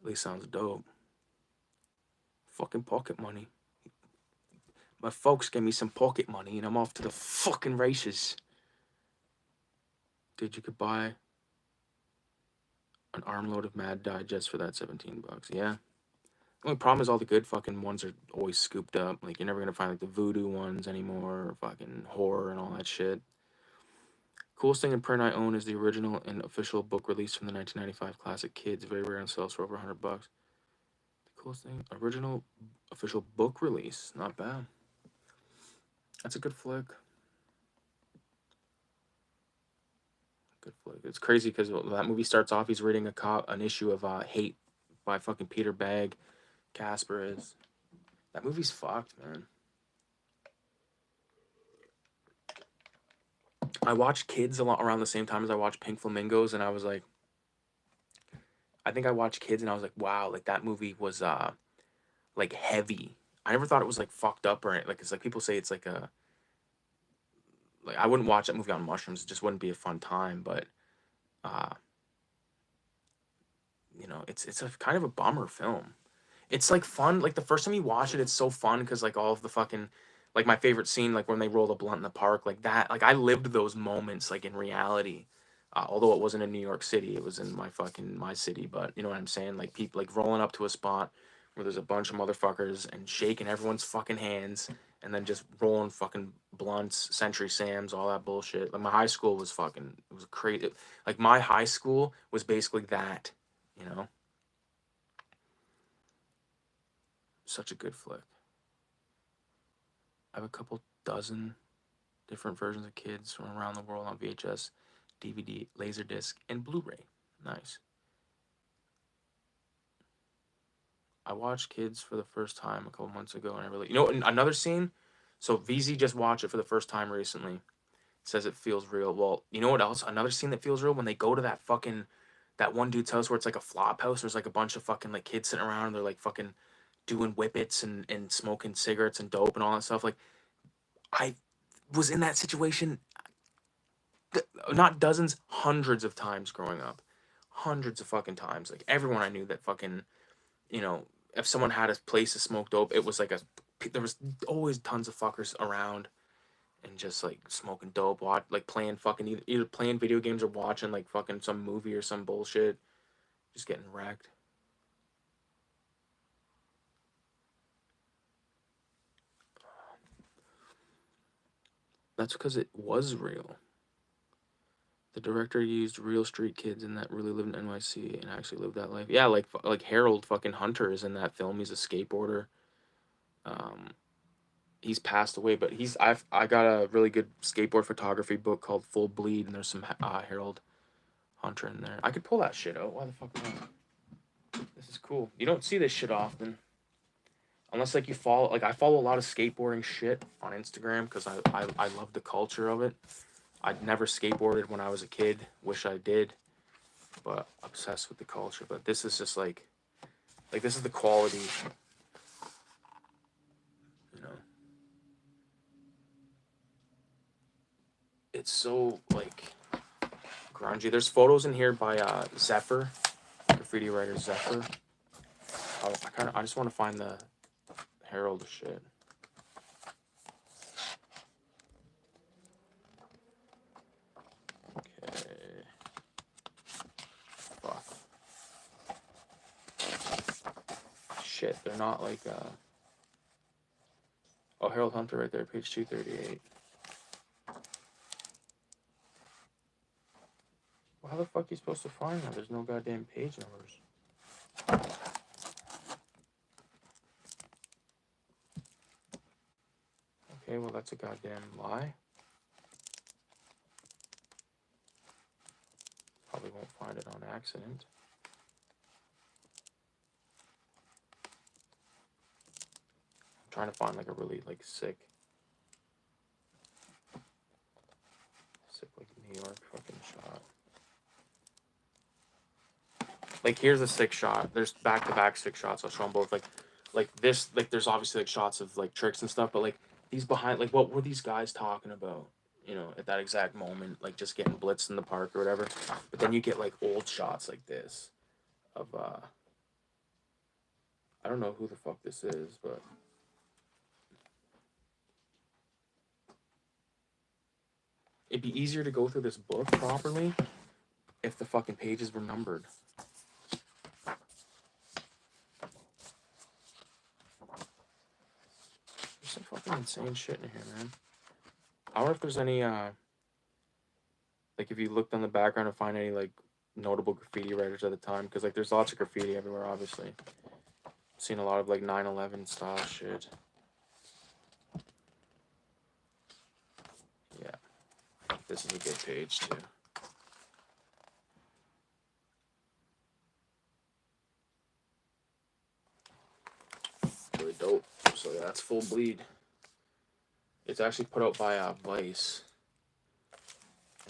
[SPEAKER 1] at least sounds dope. Fucking pocket money. My folks gave me some pocket money and I'm off to the fucking races. Dude, you could buy an armload of Mad Digest for that $17. Yeah. The only problem is all the good fucking ones are always scooped up. Like, you're never gonna find like the voodoo ones anymore, or fucking horror and all that shit. Coolest thing in print I own is the original and official book release from the 1995 classic Kids. Very rare and sells for over $100. The coolest thing, original official book release. Not bad. That's a good flick. Good flick. It's crazy because that movie starts off, he's reading an issue of Hate by fucking Peter Bagg. Casper is. That movie's fucked, man. I watched Kids a lot around the same time as I watched Pink Flamingos, and I was like, I think I watched Kids and I was like, wow, like that movie was like heavy. I never thought it was like fucked up or anything. Like, it's like people say it's like a, like, I wouldn't watch that movie on mushrooms. It just wouldn't be a fun time. But you know, it's a kind of a bummer film. It's like fun. Like the first time you watch it, it's so fun because like all of the fucking, like my favorite scene, like when they roll the blunt in the park, like that. Like I lived those moments like in reality. Although it wasn't in New York City, it was in my city. But you know what I'm saying? Like people like rolling up to a spot where there's a bunch of motherfuckers and shaking everyone's fucking hands and then just rolling fucking blunts, Century Sams, all that bullshit. Like my high school was fucking, it was crazy. Like my high school was basically that, you know? Such a good flick. I have a couple dozen different versions of Kids from around the world on VHS, DVD, Laserdisc, and Blu-ray. Nice. I watched Kids for the first time a couple months ago, and I really, you know, another scene. So VZ just watched it for the first time recently. It says it feels real. Well, you know what else? Another scene that feels real, when they go to that fucking, that one dude's house where it's like a flop house. There's like a bunch of fucking like kids sitting around, and they're like fucking doing whippets and smoking cigarettes and dope and all that stuff. Like, I was in that situation not dozens, hundreds of times growing up. Hundreds of fucking times. Like, everyone I knew that fucking, you know, if someone had a place to smoke dope, it was like a, there was always tons of fuckers around and just like smoking dope, like playing fucking, either playing video games or watching like fucking some movie or some bullshit. Just getting wrecked. That's because it was real. The director used real street kids and that really lived in NYC and actually lived that life. Yeah, like Harold fucking Hunter is in that film. He's a skateboarder. He's passed away, but I got a really good skateboard photography book called Full Bleed, and there's some Harold Hunter in there. I could pull that shit out. Why the fuck not? This is cool. You don't see this shit often, unless like you follow. Like I follow a lot of skateboarding shit on Instagram because I love the culture of it. I'd never skateboarded when I was a kid. Wish I did, but obsessed with the culture. But this is just like this is the quality, you know. It's so like grungy. There's photos in here by Zephyr, graffiti writer Zephyr. I just want to find the Herald shit. Okay. Fuck. Shit, they're not like oh, Harold Hunter right there, page 238. Well, how the fuck are you supposed to find that? There's no goddamn page numbers. Okay, well that's a goddamn lie. Probably won't find it on accident. I'm trying to find like a really like sick like New York fucking shot. Like here's a sick shot. There's back-to-back sick shots. I'll show them both. Like this. Like there's obviously like shots of like tricks and stuff, but like these behind. Like what were these guys talking about? You know, at that exact moment, like just getting blitzed in the park or whatever. But then you get like old shots like this of I don't know who the fuck this is, but It'd be easier to go through this book properly if the fucking pages were numbered. There's some fucking insane shit in here, man. I wonder if there's any, like, if you looked on the background to find any, like, notable graffiti writers at the time, because, like, there's lots of graffiti everywhere, obviously. I've seen a lot of, like, 9/11 style shit. Yeah. This is a good page, too. Really dope. So, yeah, that's full bleed. It's actually put out by Vice.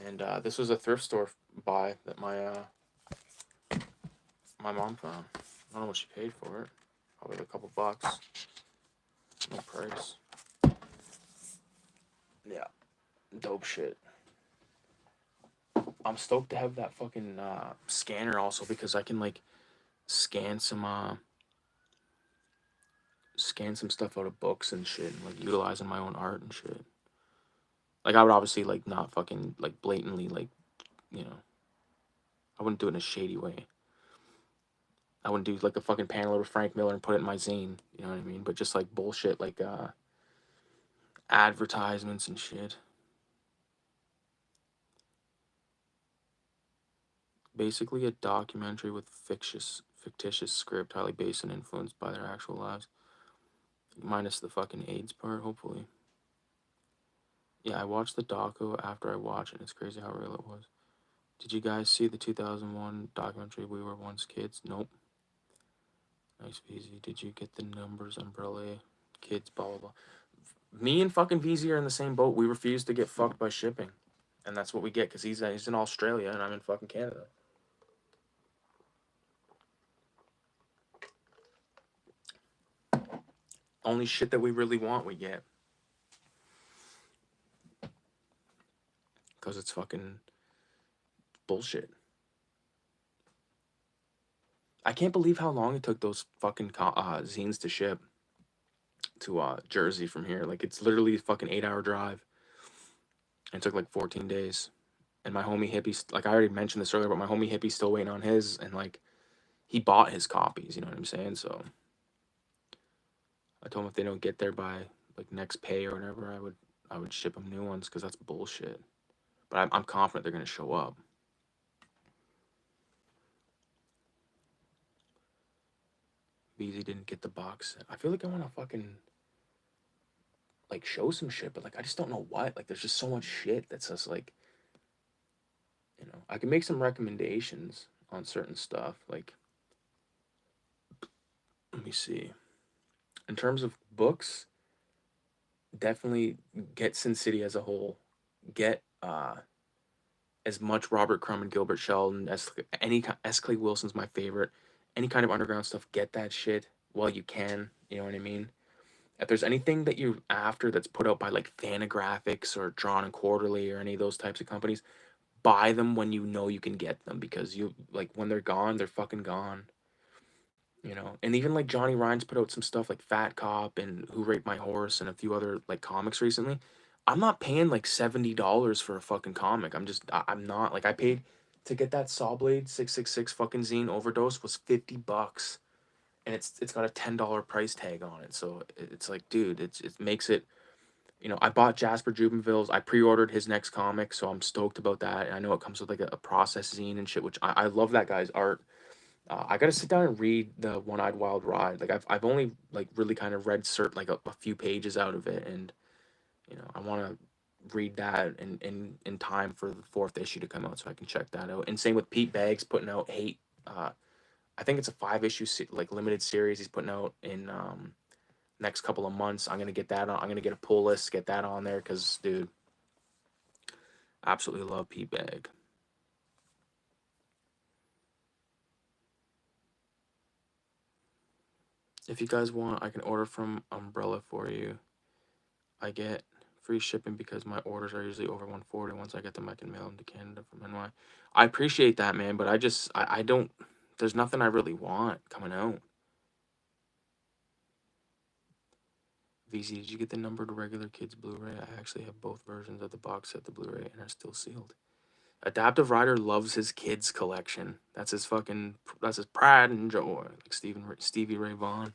[SPEAKER 1] And this was a thrift store buy that my mom found. I don't know what she paid for it. Probably a couple bucks. No price. Yeah. Dope shit. I'm stoked to have that fucking scanner also, because I can, like, scan some stuff out of books and shit, and, like, utilize in my own art and shit. Like, I would obviously, like, not fucking, like, blatantly, like, you know, I wouldn't do it in a shady way. I wouldn't do, like, a fucking panel of Frank Miller and put it in my zine, you know what I mean? But just, like, bullshit, like, advertisements and shit. Basically a documentary with fictitious script, highly based and influenced by their actual lives. Minus the fucking AIDS part, hopefully. Yeah, I watched the doco after I watched it. It's crazy how real it was. Did you guys see the 2001 documentary, We Were Once Kids? Nope. Nice, VZ. Did you get the numbers, umbrella, kids, blah, blah, blah? Me and fucking VZ are in the same boat. We refuse to get fucked by shipping. And that's what we get, because he's in Australia and I'm in fucking Canada. Only shit that we really want we get. Because it's fucking bullshit. I can't believe how long it took those fucking zines to ship to Jersey from here. Like, it's literally a fucking 8-hour drive. And it took like 14 days. And my homie Hippie's, like, I already mentioned this earlier, but my homie Hippie's still waiting on his, and, like, he bought his copies, you know what I'm saying? So I told him if they don't get there by, like, next pay or whatever, I would ship them new ones, because that's bullshit. But I'm confident they're going to show up. Beezy didn't get the box set. I feel like I want to fucking, like, show some shit, but, like, I just don't know what. Like, there's just so much shit that's just, like, you know, I can make some recommendations on certain stuff. Like, let me see. In terms of books, definitely get Sin City as a whole. Get as much Robert Crumb and Gilbert Sheldon as any. S. Clay Wilson's my favorite. Any kind of underground stuff, get that shit while you can. You know what I mean? If there's anything that you're after that's put out by, like, Fantagraphics or Drawn and Quarterly or any of those types of companies, buy them when you know you can get them, because you, like, when they're gone, they're fucking gone. You know, and even, like, Johnny Rhine's put out some stuff like Fat Cop and Who Raped My Horse and a few other, like, comics recently. I'm not paying like $70 for a fucking comic. I'm not, like, I paid to get that Sawblade 666 fucking zine Overdose was $50, and it's got a $10 price tag on it. So it's like, dude, it makes it, you know. I bought Jasper Jubenville's. I pre-ordered his next comic, so I'm stoked about that. And I know it comes with, like, a process zine and shit, which I love that guy's art. I gotta sit down and read the One-Eyed Wild Ride. Like, I've only, like, really kind of read like a few pages out of it, and, you know, I want to read that in time for the 4th issue to come out, so I can check that out. And same with Pete Baggs putting out Hate. I think it's a 5-issue like limited series he's putting out in next couple of months. I'm gonna get that on. I'm gonna get a pull list, get that on there, because, dude, absolutely love Pete Bagg. If you guys want, I can order from Umbrella for you. I get free shipping because my orders are usually over 140. Once I get them, I can mail them to Canada from NY. I appreciate that, man, but I don't, there's nothing I really want coming out. VZ, did you get the numbered regular kids Blu-ray? I actually have both versions of the box set, the Blu-ray, and are still sealed. Adaptive Rider loves his kids collection. That's his fucking, that's his pride and joy. Like Stevie Ray Vaughan.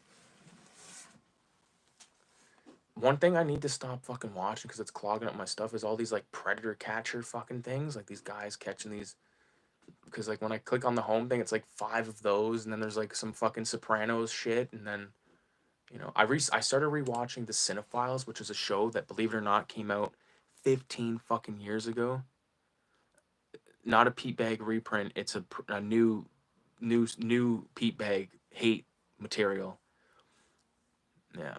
[SPEAKER 1] One thing I need to stop fucking watching because it's clogging up my stuff is all these like predator catcher fucking things. Like these guys catching these. Because like when I click on the home thing, it's like 5 of those, and then there's like some fucking Sopranos shit, and then, you know, I started rewatching The Cinephiles, which is a show that, believe it or not, came out 15 fucking years ago. Not a Pete Bag reprint. It's a new Pete Bag hate material. Yeah,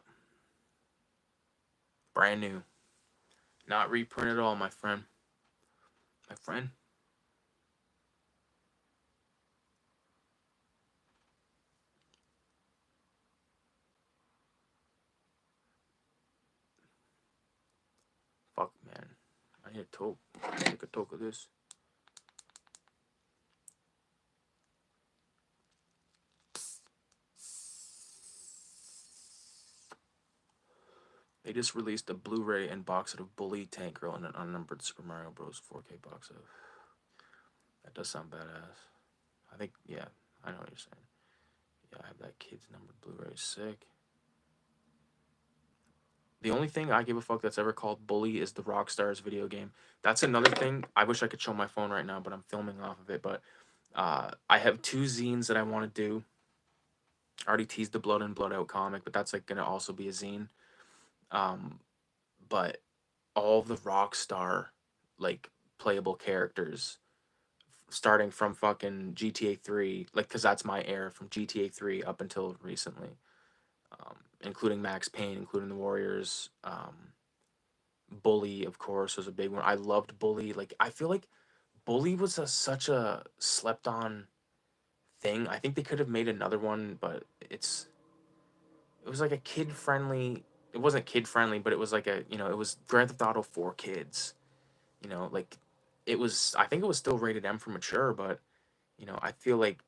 [SPEAKER 1] brand new, not reprint at all, my friend. My friend. Fuck, man. I need a toke. Take a toke of this. They just released a Blu-ray and box set of Bully, Tank Girl, and an unnumbered Super Mario Bros. 4K box set. That does sound badass. I think, yeah, I know what you're saying. Yeah, I have that kid's numbered Blu-ray. Sick. The only thing I give a fuck that's ever called Bully is the Rockstars video game. That's another thing. I wish I could show my phone right now, but I'm filming off of it. But I have 2 zines that I want to do. I already teased the Blood In, Blood Out comic, but that's like gonna also be a zine. But all the Rockstar like playable characters, starting from fucking GTA 3, like, because that's my era from GTA 3 up until recently, including Max Payne, including the Warriors. Bully, of course, was a big one. I loved Bully. Like, I feel like Bully was such a slept on thing. I think they could have made another one, but it was like a kid friendly. It wasn't kid friendly, but it was like a, you know, it was Grand Theft Auto for kids. You know, like, it was. I think it was still rated M for mature, but, you know, I feel like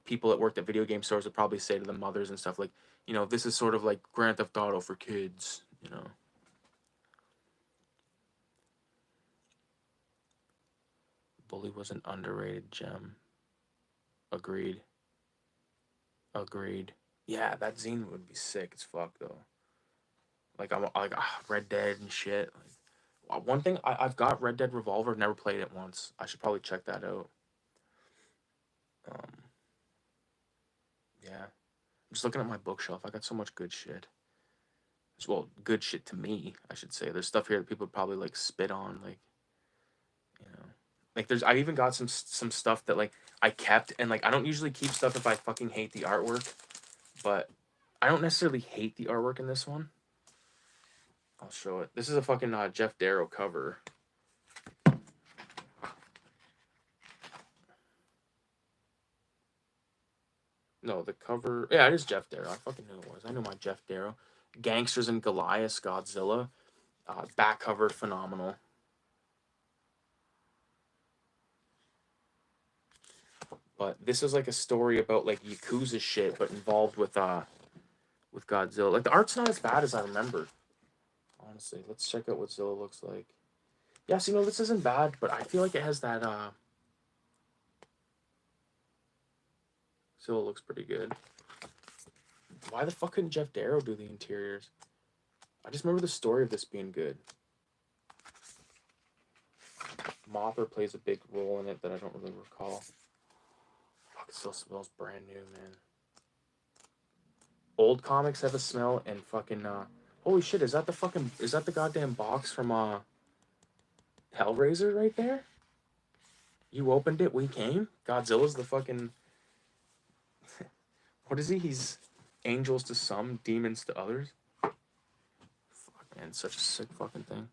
[SPEAKER 1] people that worked at video game stores would probably say to the mothers and stuff like, you know, this is sort of like Grand Theft Auto for kids. You know, Bully was an underrated gem. Agreed. Agreed. Yeah, that zine would be sick as fuck though. Like, I'm like, Red Dead and shit. Like, one thing, I've got Red Dead Revolver. Never played it once. I should probably check that out. Um, yeah. I'm just looking at my bookshelf. I got so much good shit. Well, good shit to me, I should say. There's stuff here that people probably like spit on, like, you know. Like, I even got some stuff that like I kept, and like I don't usually keep stuff if I fucking hate the artwork, but I don't necessarily hate the artwork in this one. I'll show it. This is a fucking Jeff Darrow cover. No, the cover. Yeah, it is Jeff Darrow. I fucking knew it was. I know my Jeff Darrow. Gangsters and Goliath, Godzilla. Back cover, phenomenal. But this is like a story about like Yakuza shit, but involved with Godzilla. Like, the art's not as bad as I remember. Honestly, let's check out what Zilla looks like. Yeah, so, you know, this isn't bad, but I feel like it has that Zilla looks pretty good. Why the fuck couldn't Jeff Darrow do the interiors? I just remember the story of this being good. Mothra plays a big role in it that I don't really recall. Fuck, it still smells brand new, man. Old comics have a smell, and fucking holy shit, is that the goddamn box from Hellraiser right there? You opened it, we came? Godzilla's the fucking what is he? He's angels to some, demons to others. Fuck, man, such a sick fucking thing.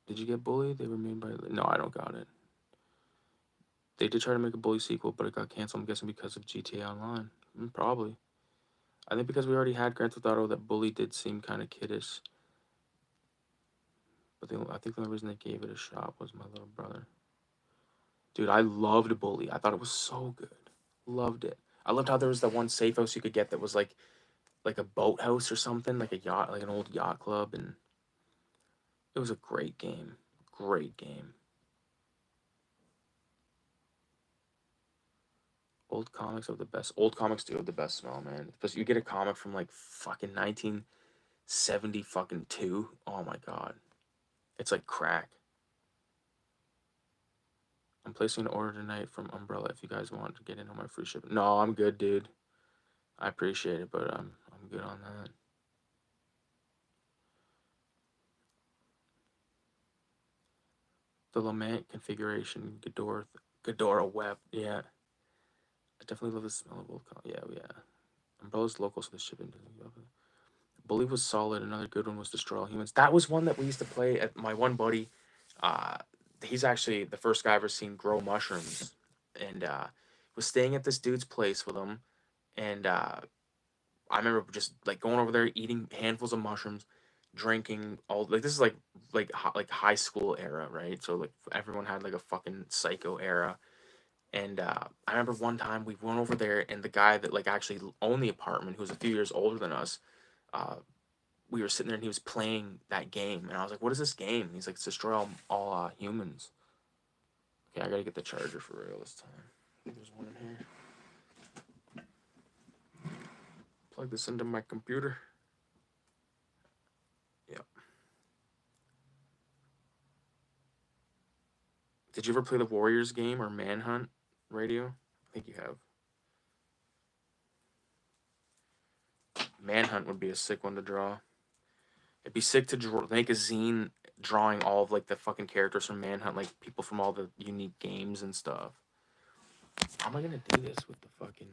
[SPEAKER 1] Did you get Bully? They were made by... No, I don't got it. They did try to make a Bully sequel, but it got canceled, I'm guessing because of GTA Online. Probably. I think because we already had Grand Theft Auto, that Bully did seem kind of kiddish. But I think the only reason they gave it a shot was my little brother. Dude, I loved Bully. I thought it was so good. Loved it. I loved how there was that one safe house you could get that was like a boathouse or something, like a yacht, like an old yacht club, and it was a great game. Great game. Old comics have the best. Old comics do have the best smell, man. Because you get a comic from like fucking 1970 fucking 2. Oh my god. It's like crack. I'm placing an order tonight from Umbrella if you guys want to get in on my free shipping. No, I'm good, dude. I appreciate it, but I'm good on that. The Lament configuration, Ghidorah web. Yeah. I definitely love the smell of old comics. Yeah. Umbrella's local, so the shipping doesn't go up. Bully was solid. Another good one was Destroy All Humans. That was one that we used to play at my one buddy. Uh, he's actually the first guy I've ever seen grow mushrooms, and was staying at this dude's place with him. And I remember just like going over there, eating handfuls of mushrooms, drinking all like this is like high school era, right? So like everyone had like a fucking psycho era. And I remember one time we went over there, and the guy that like actually owned the apartment, who was a few years older than us, uh, we were sitting there and he was playing that game, and I was like, "What is this game?" And he's like, "It's Destroy All Humans." Okay, I gotta get the charger for real this time. I think there's one in here. Plug this into my computer. Yep. Did you ever play the Warriors game or Manhunt Radio? I think you have. Manhunt would be a sick one to draw. It'd be sick to make a zine drawing all of like the fucking characters from Manhunt, like people from all the unique games and stuff. How am I gonna do this with the fucking?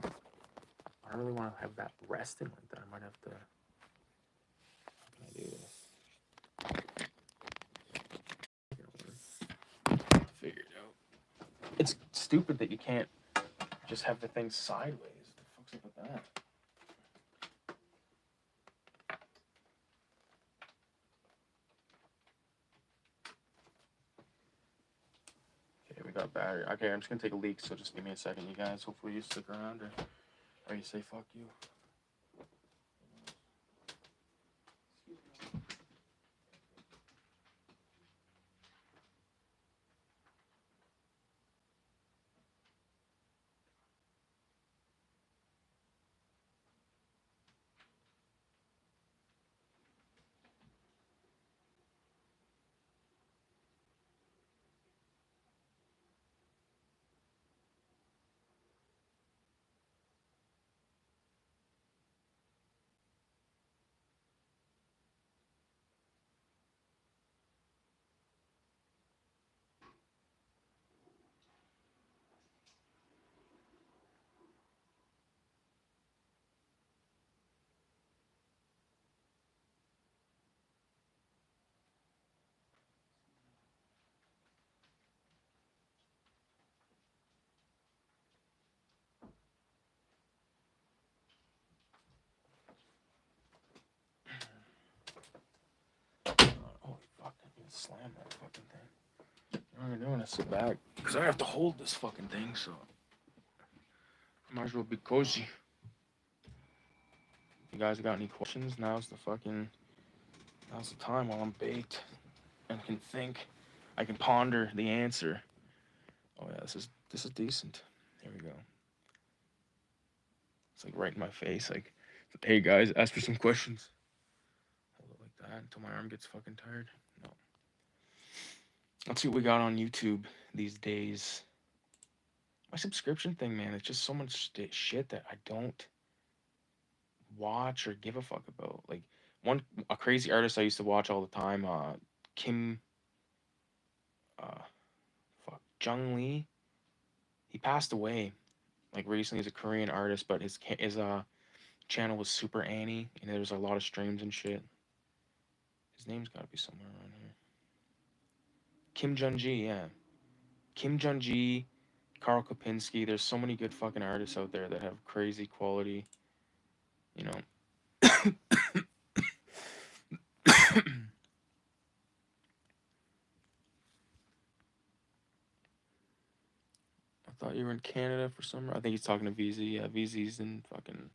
[SPEAKER 1] I don't really want to have that resting like that. I might have to. How can I do this? Figure it out. It's stupid that you can't just have the thing sideways. What the fuck's up with that? Okay, we got battery. Okay, I'm just gonna take a leak, so just give me a second, you guys. Hopefully you stick around, or you say fuck you. Holy fuck, I can slam that fucking thing. What am I doing? I sit back. Because I have to hold this fucking thing, so. Might as well be cozy. You guys got any questions? Now's the time while I'm baked and can think. I can ponder the answer. Oh yeah, this is decent. Here we go. It's like right in my face, like, hey guys, ask for some questions. Hold it like that until my arm gets fucking tired. No. Let's see what we got on YouTube these days. My subscription thing, man, it's just so much shit that I don't watch or give a fuck about. Like a crazy artist I used to watch all the time, Kim, Jung Lee. He passed away like recently. He's a Korean artist, but his channel was Super Annie, and there was a lot of streams and shit. His name's got to be somewhere around here. Kim Jung-ji, yeah. Kim Jung-ji, Karl Kopinski. There's so many good fucking artists out there that have crazy quality, you know. Thought you were in Canada for summer. I think he's talking to VZ. Yeah, VZ's in fucking.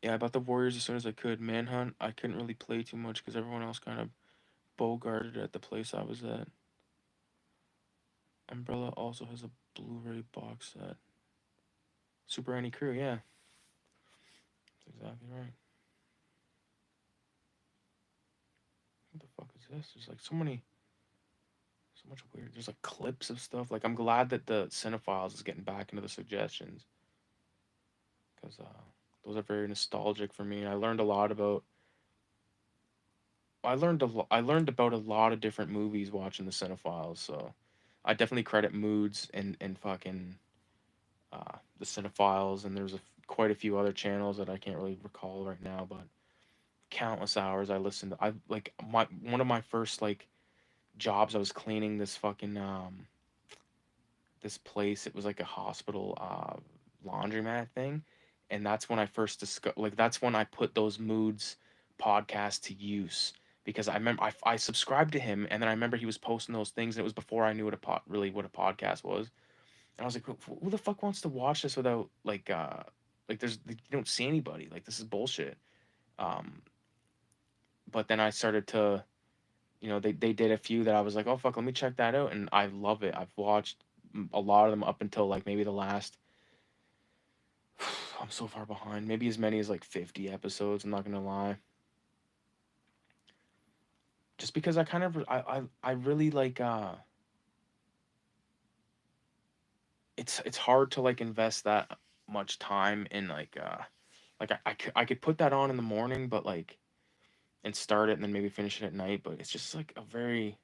[SPEAKER 1] Yeah, I bought the Warriors as soon as I could. Manhunt, I couldn't really play too much because everyone else kind of bogarted at the place I was at. Umbrella also has a Blu-ray box set. Super Annie Crew, yeah. That's exactly right. What the fuck is this? There's like so much weird. There's like clips of stuff. Like I'm glad that the Cinephiles is getting back into the suggestions because those are very nostalgic for me. I learned a lot about. I learned about a lot of different movies watching the Cinephiles. So I definitely credit Moods and fucking the Cinephiles, and there's quite a few other channels that I can't really recall right now, but countless hours I listened to. I like one of my first like jobs. I was cleaning this fucking this place. It was like a hospital laundromat thing, and that's when I first discovered. Like that's when I put those Moods podcasts to use because I remember I subscribed to him, and then I remember he was posting those things, and it was before I knew what a podcast was. And I was like, who the fuck wants to watch this without like there's you don't see anybody. Like this is bullshit. Um, but then I started to, they did a few that I was like, oh fuck, let me check that out, and I love it. I've watched a lot of them up until like maybe the last. I'm so far behind. Maybe as many as like 50 episodes. I'm not gonna lie. Just because I kind of I really like it's hard to like invest that much time in like I could put that on in the morning, but like and start it and then maybe finish it at night, but it's just like a very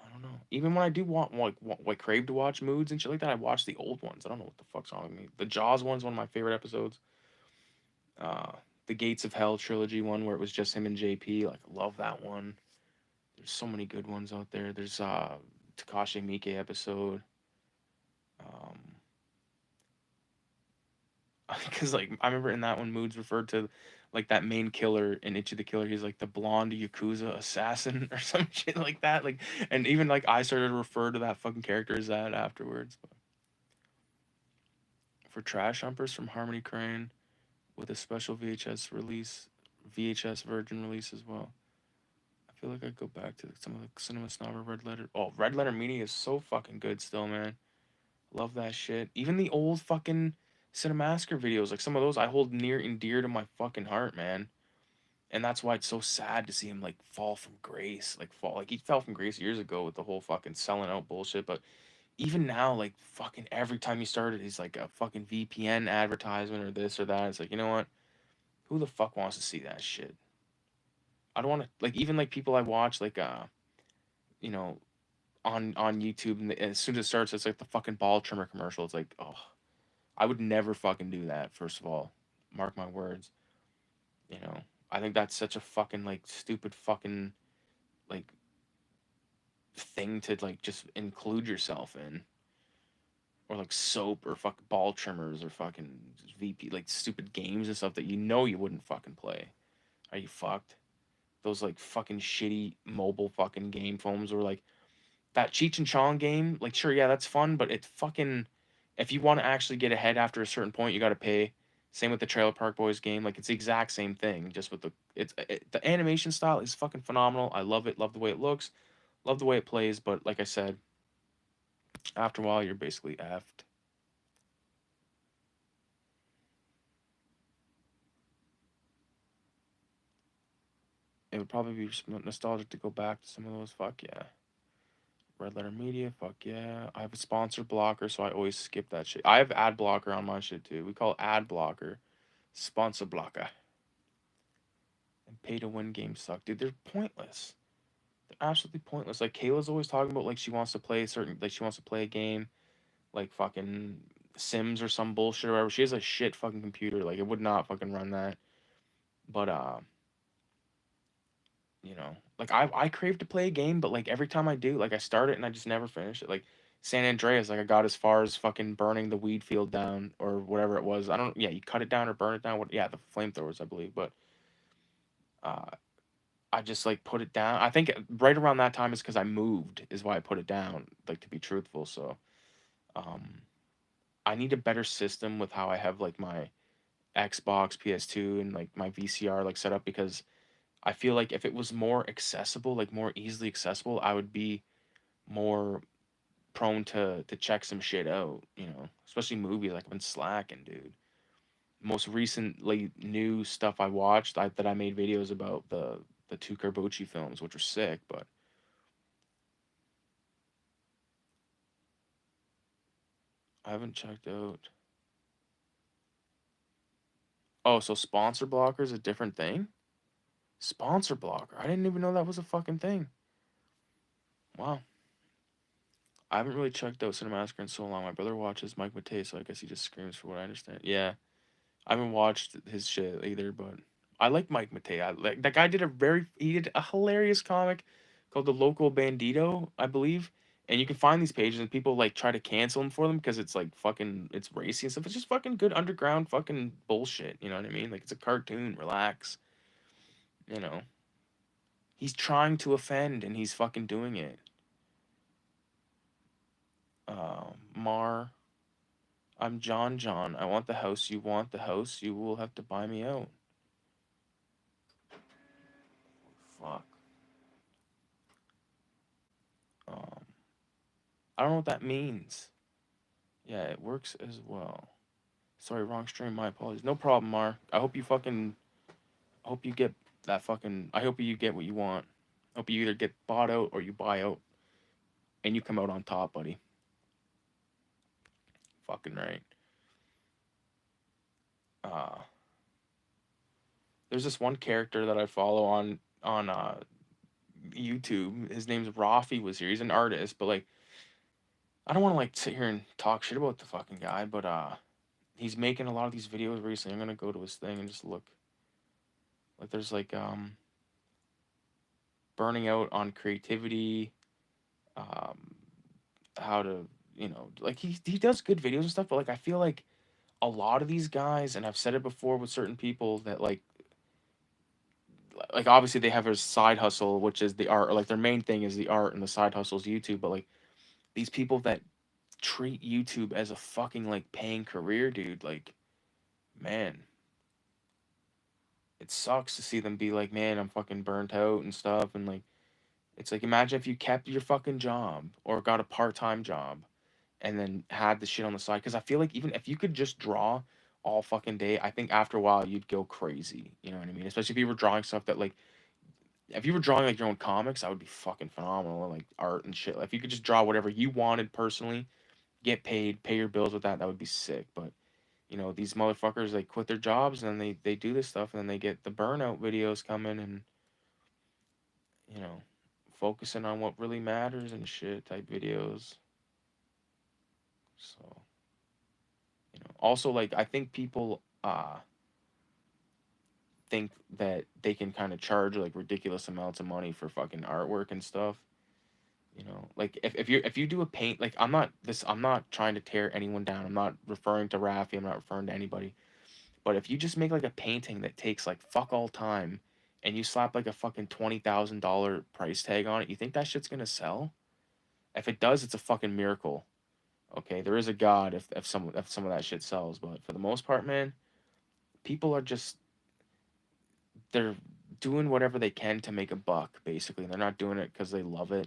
[SPEAKER 1] I don't know. Even when I do like crave to watch Moods and shit like that, I watch the old ones. I don't know what the fuck's wrong with me. The Jaws one's one of my favorite episodes. Uh, the Gates of Hell trilogy one where it was just him and JP. Like I love that one. There's so many good ones out there. There's Takashi Miike episode. Um, because like I remember in that one, Moods referred to like that main killer in Ichi the Killer. He's like the blonde yakuza assassin or some shit like that. Like, and even like I started to refer to that fucking character as that afterwards. But for Trash Humpers from Harmony Crane with a special VHS Virgin release as well. I feel like I'd go back to some of the Cinema Snobber Red Letter. Oh, Red Letter Media is so fucking good still, man. Love that shit. Even the old fucking Cinemasker videos, like some of those I hold near and dear to my fucking heart, man. And that's why it's so sad to see him like fall from grace. Like he fell from grace years ago with the whole fucking selling out bullshit. But even now, like fucking every time he started, he's like a fucking VPN advertisement or this or that. It's like, you know what? Who the fuck wants to see that shit? I don't want to like even like people I watch like you know on YouTube and as soon as it starts, it's like the fucking ball trimmer commercial. It's like, oh, I would never fucking do that. First of all, mark my words. You know, I think that's such a fucking like stupid fucking like thing to like just include yourself in, or like soap or fucking ball trimmers or fucking VP like stupid games and stuff that you wouldn't fucking play. Are you fucked? Those like fucking shitty mobile fucking game foams or like that Cheech and Chong game. Like sure, yeah, that's fun, but it's fucking if you want to actually get ahead after a certain point, you got to pay. Same with the Trailer Park Boys game. Like it's the exact same thing, just with the animation style is fucking phenomenal. I love it. Love the way it looks. Love the way it plays. But like I said, after a while, you're basically effed. It would probably be nostalgic to go back to some of those. Fuck yeah. Red Letter Media. Fuck yeah. I have a sponsor blocker, so I always skip that shit. I have ad blocker on my shit too. We call it ad blocker, sponsor blocker. And pay to win games suck, dude. They're pointless. They're absolutely pointless. Like Kayla's always talking about like she wants to play she wants to play a game like fucking Sims or some bullshit or whatever. She has a shit fucking computer. Like it would not fucking run that. But like I crave to play a game, but like every time I do, like I start it and I just never finish it. Like San Andreas, like I got as far as fucking burning the weed field down or whatever it was. I don't. Yeah, you cut it down or burn it down. What? Yeah, the flamethrowers, I believe. But uh, I just like put it down. I think right around that time is because I moved, is why I put it down. Like to be truthful, so um, I need a better system with how I have like my Xbox, PS2, and like my VCR like set up because I feel like if it was more accessible, like more easily accessible, I would be more prone to check some shit out, you know, especially movies. Like I've been slacking, dude. Most recently new stuff I watched that I made videos about the two Karbuchi films, which were sick, but I haven't checked out. Oh, so sponsor blocker is a different thing? Sponsor blocker. I didn't even know that was a fucking thing. Wow. I haven't really checked out Cinemasker in so long. My brother watches Mike Matei, so I guess he just screams for what I understand. Yeah. I haven't watched his shit either, but I like Mike Matei. I like that guy he did a hilarious comic called The Local Bandito, I believe. And you can find these pages and people like try to cancel him for them because it's like fucking it's racy and stuff. It's just fucking good underground fucking bullshit, you know what I mean? Like it's a cartoon, relax, you know. He's trying to offend and he's fucking doing it. Mar, I'm John John. I want the house. You want the house. You will have to buy me out. Fuck. Um, I don't know what that means. Yeah, it works as well. Sorry, wrong stream. My apologies. No problem, Mar. I hope you fucking. I hope you get that fucking. I hope you get what you want. I hope you either get bought out or you buy out, and you come out on top, buddy. Fucking right. Uh, there's this one character that I follow on YouTube. His name's Rafi was here. He's an artist, but like I don't want to like sit here and talk shit about the fucking guy, but he's making a lot of these videos recently. I'm gonna go to his thing and just look. Like there's like burning out on creativity, um how to, you know, like he does good videos and stuff, but like I feel like a lot of these guys, and I've said it before with certain people that like obviously they have a side hustle, which is the art, or like their main thing is the art and the side hustles YouTube, but like these people that treat YouTube as a fucking like paying career, dude, like man, it sucks to see them be like, man, I'm fucking burnt out and stuff, and like it's like imagine if you kept your fucking job or got a part-time job and then had the shit on the side. Because I feel like even if you could just draw all fucking day, I think after a while you'd go crazy. You know what I mean? Especially if you were drawing stuff that like, if you were drawing like your own comics, that would be fucking phenomenal. Like art and shit. Like, if you could just draw whatever you wanted personally, get paid, pay your bills with that, that would be sick. But you know, these motherfuckers, they quit their jobs and then they do this stuff and then they get the burnout videos coming and you know, focusing on what really matters and shit type videos. So, you know, also like I think people think that they can kind of charge like ridiculous amounts of money for fucking artwork and stuff. You know, like if you do a paint, like I'm not trying to tear anyone down. I'm not referring to Rafi, I'm not referring to anybody. But if you just make like a painting that takes like fuck all time and you slap like a fucking $20,000 price tag on it, you think that shit's gonna sell? If it does, it's a fucking miracle. Okay, there is a God if some of that shit sells, but for the most part, man, people are just they're doing whatever they can to make a buck, basically. And they're not doing it because they love it.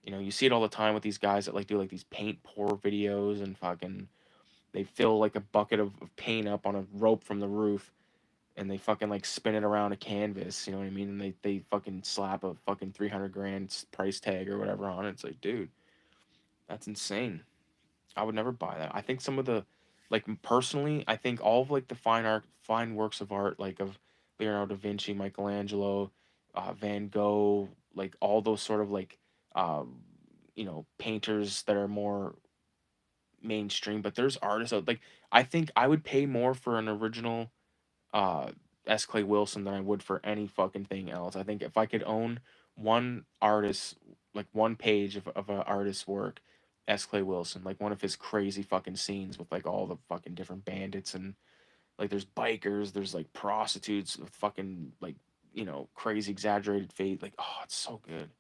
[SPEAKER 1] You know, you see it all the time with these guys that like do like these paint pour videos and fucking they fill like a bucket of paint up on a rope from the roof and they fucking like spin it around a canvas, you know what I mean? And they fucking slap a fucking 300 grand price tag or whatever on it. It's like, dude, that's insane. I would never buy that. I think some of the like personally, I think all of like the fine works of art like of Leonardo da Vinci, Michelangelo, Van Gogh, like all those sort of like um, you know, painters that are more mainstream, but there's artists out like I think I would pay more for an original uh S. Clay Wilson than I would for any fucking thing else. I think if I could own one artist, like one page of an artist's work, S. Clay Wilson, like one of his crazy fucking scenes with like all the fucking different bandits and like there's bikers, there's like prostitutes with fucking like you know, crazy exaggerated face. Like, oh, it's so good.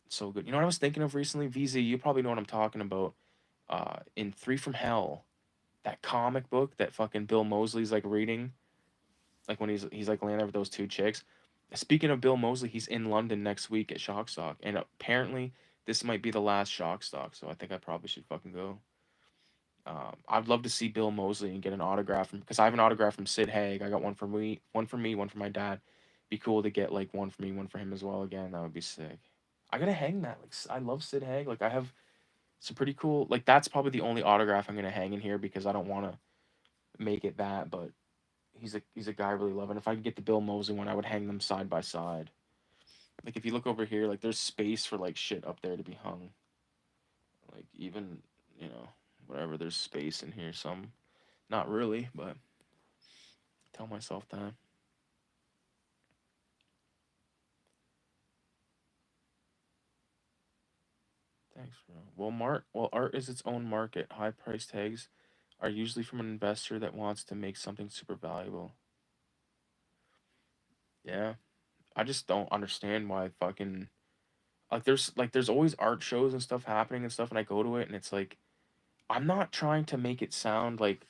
[SPEAKER 1] It's so good. You know what I was thinking of recently? VZ, you probably know what I'm talking about. In Three from Hell, that comic book that fucking Bill Moseley's like reading, like when he's like laying there with those two chicks. Speaking of Bill Moseley, he's in London next week at Shockstock, and apparently this might be the last Shockstock, so I think I probably should fucking go. I'd love to see Bill Moseley and get an autograph from, because I have an autograph from Sid Haig. I got one for my dad. Be cool to get like one for me, one for him as well. Again, that would be sick. I gotta hang that. Like I love Sid Haig. Like I have some pretty cool. Like that's probably the only autograph I'm gonna hang in here because I don't want to make it that. But he's a guy I really love. And if I could get the Bill Moseley one, I would hang them side by side. Like if you look over here, like there's space for like shit up there to be hung. Like even, you know, whatever, there's space in here. Some, not really, but tell myself that. Thanks, bro. Well, art is its own market. High price tags are usually from an investor that wants to make something super valuable. Yeah. I just don't understand why fucking like there's always art shows and stuff happening and stuff, and I go to it and it's like I'm not trying to make it sound like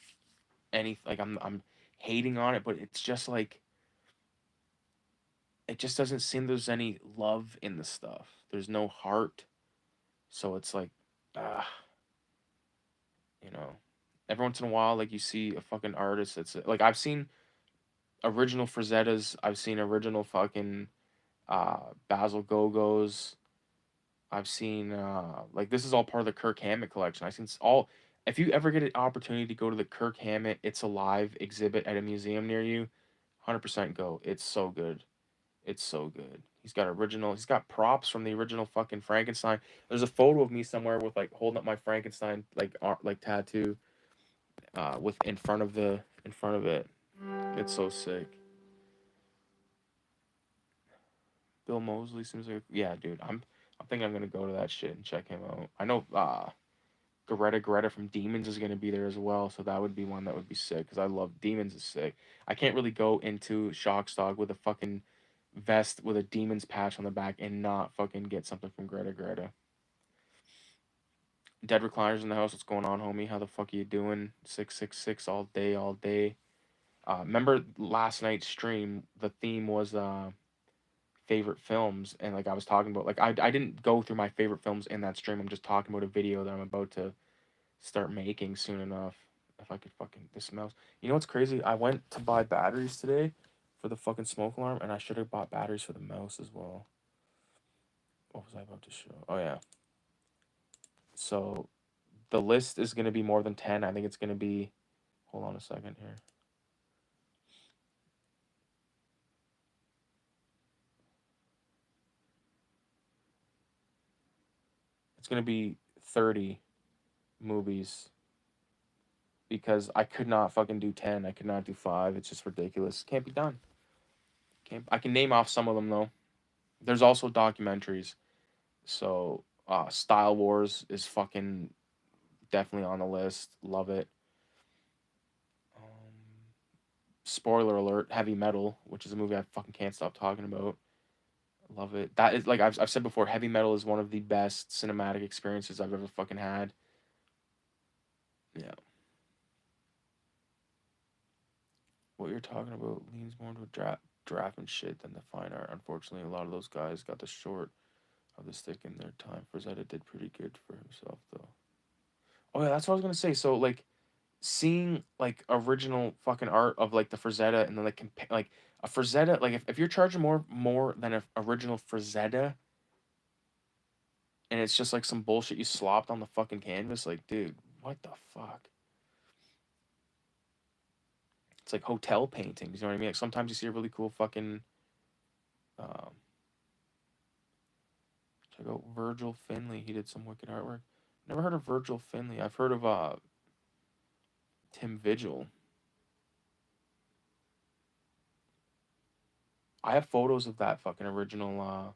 [SPEAKER 1] any like I'm hating on it, but it's just like it just doesn't seem there's any love in the stuff. There's no heart. So it's like ah, you know. Every once in a while like you see a fucking artist that's like I've seen original Frazettas, I've seen original fucking Basil Gogos. I've seen like this is all part of the Kirk Hammett collection. I've seen all. If you ever get an opportunity to go to the Kirk Hammett It's Alive exhibit at a museum near you, 100% go. It's so good. It's so good. He's got original. He's got props from the original fucking Frankenstein. There's a photo of me somewhere with like holding up my Frankenstein like art like tattoo, with in front of it. It's so sick. Bill Moseley seems like yeah, dude. I'm thinking I'm gonna go to that shit and check him out. I know Greta from Demons is going to be there as well, so that would be one that would be sick because I love Demons is sick. I can't really go into Shockstock with a fucking vest with a Demons patch on the back and not fucking get something from Greta. Dead Recliners in the house. What's going on, homie? How the fuck are you doing? 666 all day, all day. Remember last night's stream? The theme was favorite films, and like I was talking about, like I didn't go through my favorite films in that stream. I'm just talking about a video that I'm about to start making soon enough. If I could fucking this smells. You know what's crazy? I went to buy batteries today for the fucking smoke alarm, and I should have bought batteries for the mouse as well. What was I about to show? Oh yeah. So the list is gonna be more than 10. I think it's gonna be. Hold on a second here. It's gonna be 30 movies because I could not fucking do 10. I could not do 5. It's just ridiculous. Can't be done. Can't. I can name off some of them though. There's also documentaries. So, Style Wars is fucking definitely on the list. Love it. Spoiler alert: Heavy Metal, which is a movie I fucking can't stop talking about. Love it. That is like I've said before. Heavy Metal is one of the best cinematic experiences I've ever fucking had. Yeah. What you're talking about leans more into a draft and shit than the fine art. Unfortunately, a lot of those guys got the short of the stick in their time. Frazetta did pretty good for himself though. Oh yeah, that's what I was gonna say. So like seeing like original fucking art of like the Frazetta and then like like a Frazetta, like if you're charging more than an original Frazetta and it's just like some bullshit you slopped on the fucking canvas, like dude, what the fuck? It's like hotel paintings, you know what I mean? Like sometimes you see a really cool fucking um check out Virgil Finley. He did some wicked artwork. Never heard of Virgil Finley. I've heard of Tim Vigil. I have photos of that fucking original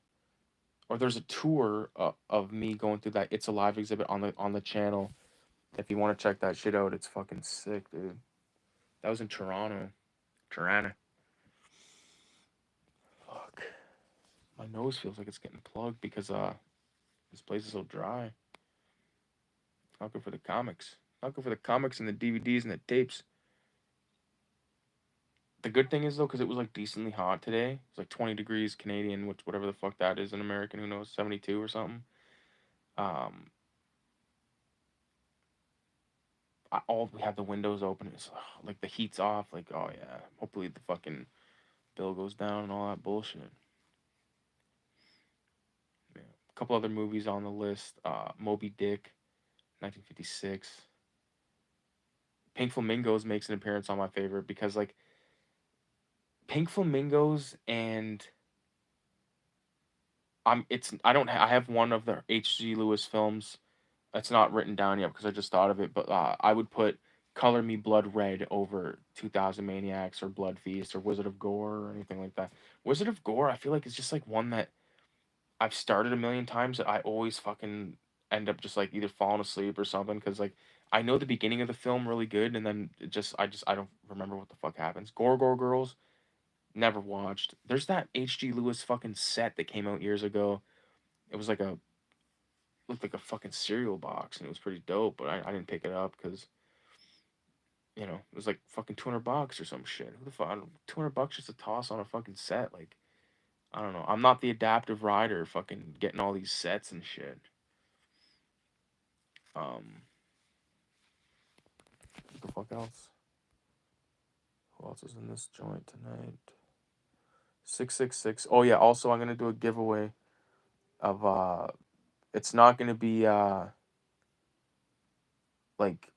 [SPEAKER 1] or there's a tour of me going through that It's Alive exhibit on the channel. If you want to check that shit out, it's fucking sick, dude. That was in Toronto. Toronto. My nose feels like it's getting plugged because this place is so dry. Not good for the comics. Not good for the comics and the DVDs and the tapes. The good thing is though, because it was like decently hot today. It's like 20 degrees Canadian, which whatever the fuck that is in American, who knows, 72 or something. Um, all we have the windows open. It's like the heat's off. Like, oh yeah, hopefully the fucking bill goes down and all that bullshit. Yeah. A couple other movies on the list. Moby Dick, 1956. Pink Flamingos makes an appearance on my favorite because like Pink Flamingos and I have one of the H.G. Lewis films. It's not written down yet because I just thought of it, but I would put Color Me Blood Red over 2000 Maniacs or Blood Feast or Wizard of Gore or anything like that. Wizard of Gore, I feel like it's just like one that I've started a million times that I always fucking end up just like either falling asleep or something because like I know the beginning of the film really good and then I don't remember what the fuck happens. Gore Girls, never watched. There's that H.G. Lewis fucking set that came out years ago. It was like a looked like a fucking cereal box and it was pretty dope, but I didn't pick it up because it was like fucking $200 or some shit. Who the fuck? $200 just to toss on a fucking set? Like, I don't know. I'm not the adaptive rider, fucking getting all these sets and shit. What the fuck else? Who else is in this joint tonight? 666. Oh yeah. Also, I'm gonna do a giveaway of It's not gonna be like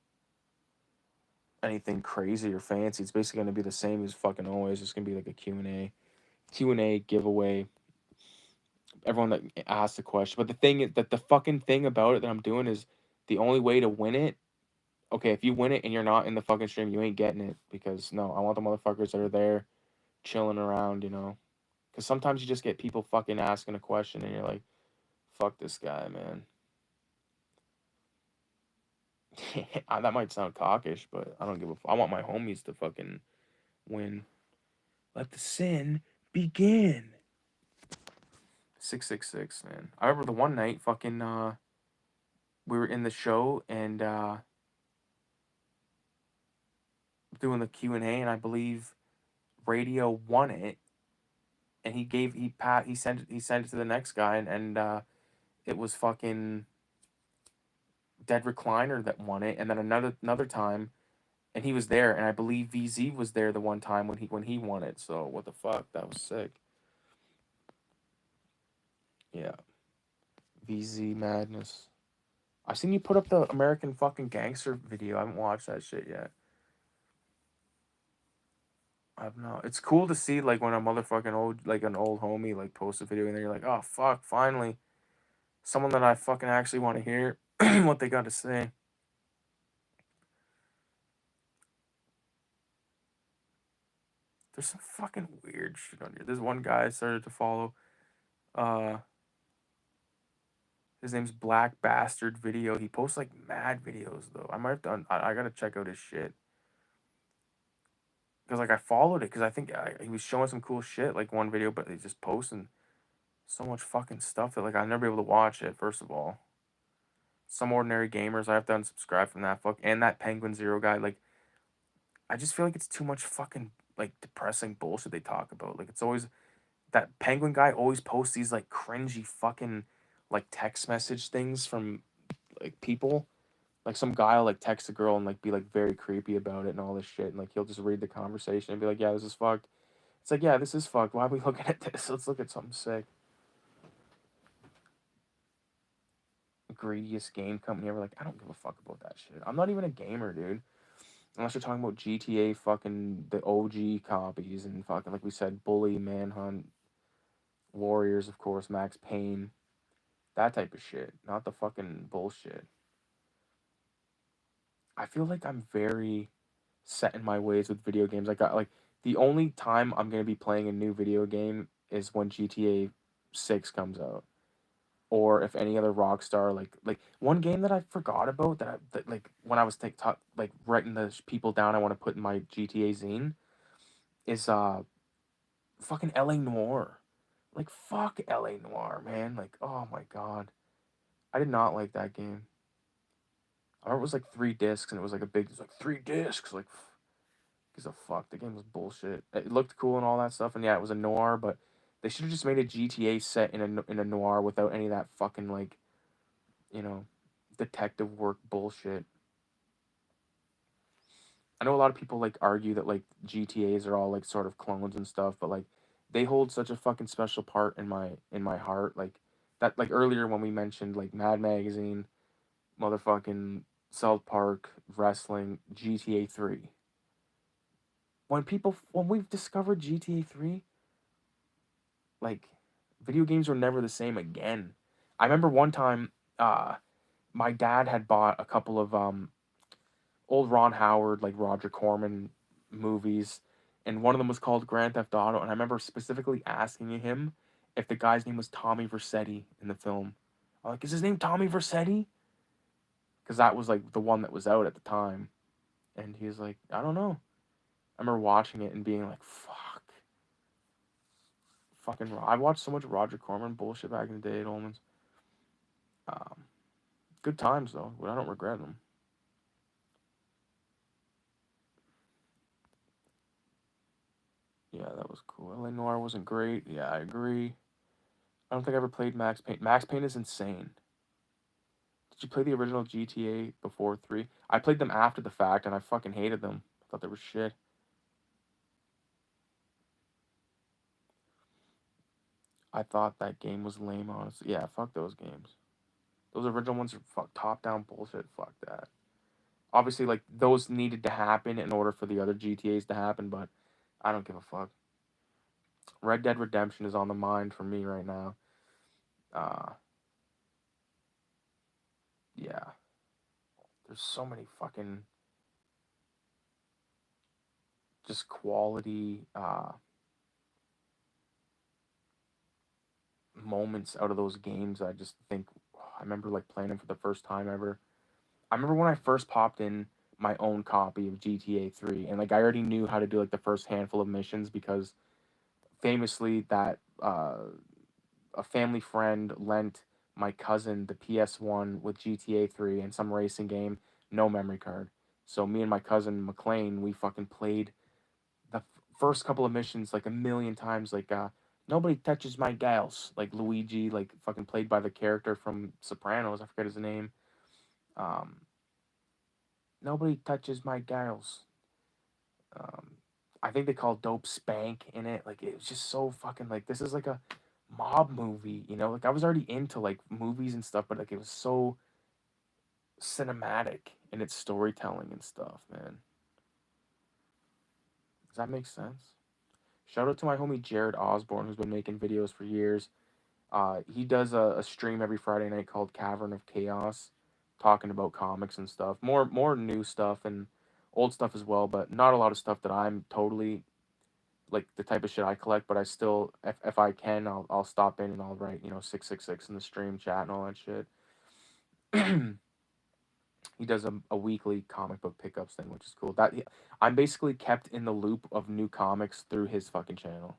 [SPEAKER 1] anything crazy or fancy. It's basically gonna be the same as fucking always. It's gonna be like a Q&A giveaway. Everyone that asked the question. But the thing is that the fucking thing about it that I'm doing is the only way to win it. Okay, if you win it and you're not in the fucking stream, you ain't getting it because no, I want the motherfuckers that are there chilling around, Because sometimes you just get people fucking asking a question and you're like, fuck this guy, man. That might sound cockish, but I don't give a fuck. I want my homies to fucking win. Let the sin begin. 666, man. I remember the one night fucking we were in the show and doing the Q&A and I believe Radio won it and he sent it to the next guy and it was fucking Dead Recliner that won it and then another time and he was there and I believe VZ was there the one time when he won it. So what the fuck? That was sick. Yeah. VZ madness. I seen you put up the American fucking Gangster video. I haven't watched that shit yet. I've not. It's cool to see like when a motherfucking an old homie like posts a video and then you're like, oh fuck, finally, someone that I fucking actually want to hear what they got to say. There's some fucking weird shit on here. There's one guy I started to follow. His name's Black Bastard Video. He posts like mad videos though. I might have done. I gotta check out his shit. Because like I followed it because I think he was showing some cool shit like one video, but he's just posting so much fucking stuff that like I'll never be able to watch it. First of all, Some Ordinary Gamers, I have to unsubscribe from that fuck and that Penguin Zero guy. Like I just feel like it's too much fucking like depressing bullshit they talk about. Like it's always that Penguin guy always posts these like cringy fucking like text message things from like people. Like some guy will like text a girl and like be like very creepy about it and all this shit and like he'll just read the conversation and be like, yeah, this is fucked. It's like, yeah, this is fucked. Why are we looking at this? Let's look at something sick. Greediest game company ever. Like, I don't give a fuck about that shit. I'm not even a gamer, dude. Unless you're talking about GTA fucking the OG copies and fucking like we said, Bully, Manhunt, Warriors, of course, Max Payne. That type of shit. Not the fucking bullshit. I feel like I'm very set in my ways with video games. I got like the only time I'm gonna be playing a new video game is when GTA 6 comes out, or if any other Rockstar like one game that I forgot about that like when I was like writing the people down I want to put in my GTA zine is fucking LA Noire. Like, fuck LA Noire, man. Like, oh my god. I did not like that game. I remember it was like 3 discs, and it was like a big, it was like 3 discs. Like, gives a fuck. The game was bullshit. It looked cool and all that stuff, and yeah, it was a noir, but they should have just made a GTA set in a noir without any of that fucking, like, you know, detective work bullshit. I know a lot of people like argue that like GTAs are all like sort of clones and stuff, but like they hold such a fucking special part in my heart. Like that, like earlier when we mentioned like Mad Magazine, motherfucking South Park, wrestling, GTA 3. When we've discovered GTA 3, like video games were never the same again. I remember one time, my dad had bought a couple of old Ron Howard, like Roger Corman movies, and one of them was called Grand Theft Auto. And I remember specifically asking him if the guy's name was Tommy Vercetti in the film. I'm like, is his name Tommy Vercetti? Because that was like the one that was out at the time. And he's like, I don't know. I remember watching it and being like, fuck. Fucking, I watched so much Roger Corman bullshit back in the day at Ullman's. Um, Good times though, but I don't regret them. Yeah, that was cool. LA Noir wasn't great. Yeah, I agree. I don't think I ever played Max Payne. Max Payne is insane. Did you play the original GTA before 3? I played them after the fact, and I fucking hated them. I thought they were shit. I thought that game was lame, honestly. Yeah, fuck those games. Those original ones are fuck top-down bullshit. Fuck that. Obviously, like, those needed to happen in order for the other GTAs to happen, but I don't give a fuck. Red Dead Redemption is on the mind for me right now. Uh, yeah. There's so many fucking just quality moments out of those games. I just think I remember like playing them for the first time ever. I remember when I first popped in my own copy of GTA 3, and like I already knew how to do like the first handful of missions because famously that a family friend lent my cousin the PS1 with GTA 3 and some racing game, no memory card. So me and my cousin McLean, we fucking played the first couple of missions like a million times. Like nobody touches my gals. Like Luigi, like fucking played by the character from Sopranos. I forget his name. Um, Nobody touches my gals. Um, I think they call Dope Spank in it. Like it was just so fucking like this is like a mob movie, you know? Like I was already into like movies and stuff, but like it was so cinematic in its storytelling and stuff, man. Does that make sense? Shout out to my homie Jared Osborne, who's been making videos for years. He does a stream every Friday night called Cavern of Chaos, talking about comics and stuff. More new stuff and old stuff as well, but not a lot of stuff that I'm totally like the type of shit I collect. But I still, if I can, I'll stop in and I'll write 666 in the stream chat and all that shit. He does a weekly comic book pickups thing, which is cool. I'm basically kept in the loop of new comics through his fucking channel.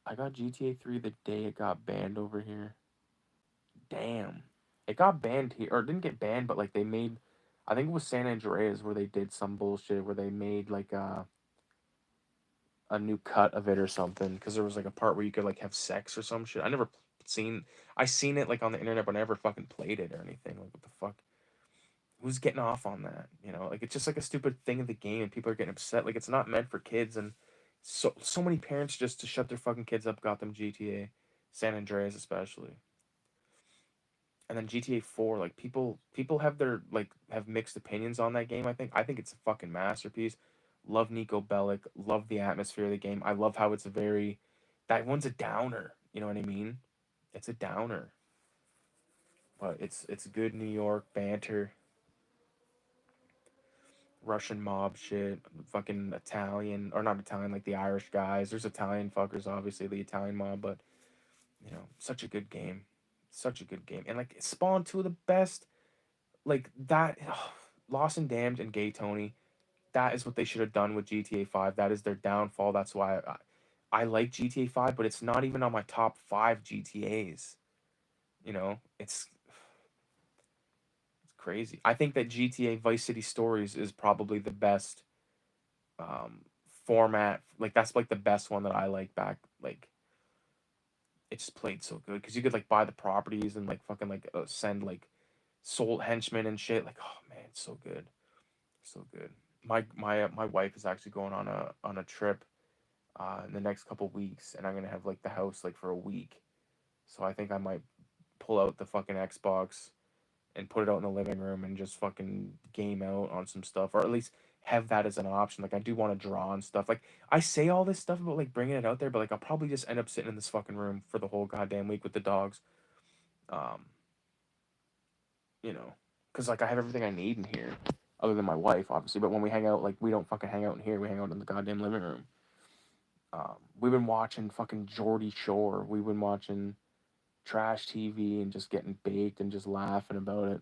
[SPEAKER 1] I got GTA 3 the day it got banned over here. Damn. It got banned here, or it didn't get banned, but like they made, I think it was San Andreas where they did some bullshit where they made like a new cut of it or something because there was like a part where you could like have sex or some shit. Seen, I seen it like on the internet, but I never fucking played it or anything. Like what the fuck? Who's getting off on that? Like it's just like a stupid thing of the game, and people are getting upset. Like it's not meant for kids, and so many parents just to shut their fucking kids up got them GTA, San Andreas especially. And then GTA 4, like people have their like have mixed opinions on that game. I think it's a fucking masterpiece. Love Nico Bellic, love the atmosphere of the game. I love how it's a very, that one's a downer, you know what I mean? It's a downer, but it's good New York banter, Russian mob shit, fucking Italian, or not Italian, like the Irish guys. There's Italian fuckers, obviously the Italian mob, but such a good game. Such a good game. And like Spawn, two of the best, like that. Lost and Damned and Gay Tony, that is what they should have done with GTA 5. That is their downfall. That's why I like GTA 5, but it's not even on my top 5 GTAs. You know, it's crazy. I think that GTA Vice City Stories is probably the best um format. Like that's like the best one that I like back. Like it just played so good because you could like buy the properties and like fucking like send like soul henchmen and shit. Like oh man, it's so good, so good. My wife is actually going on a trip in the next couple weeks, and I'm gonna have like the house like for a week. So I think I might pull out the fucking Xbox and put it out in the living room and just fucking game out on some stuff, or at least have that as an option. Like I do want to draw and stuff. Like I say all this stuff about like bringing it out there, but like I'll probably just end up sitting in this fucking room for the whole goddamn week with the dogs. Um, you know, because like I have everything I need in here, other than my wife, obviously. But when we hang out, like we don't fucking hang out in here. We hang out in the goddamn living room. We've been watching fucking Geordie Shore. We've been watching trash TV and just getting baked and just laughing about it.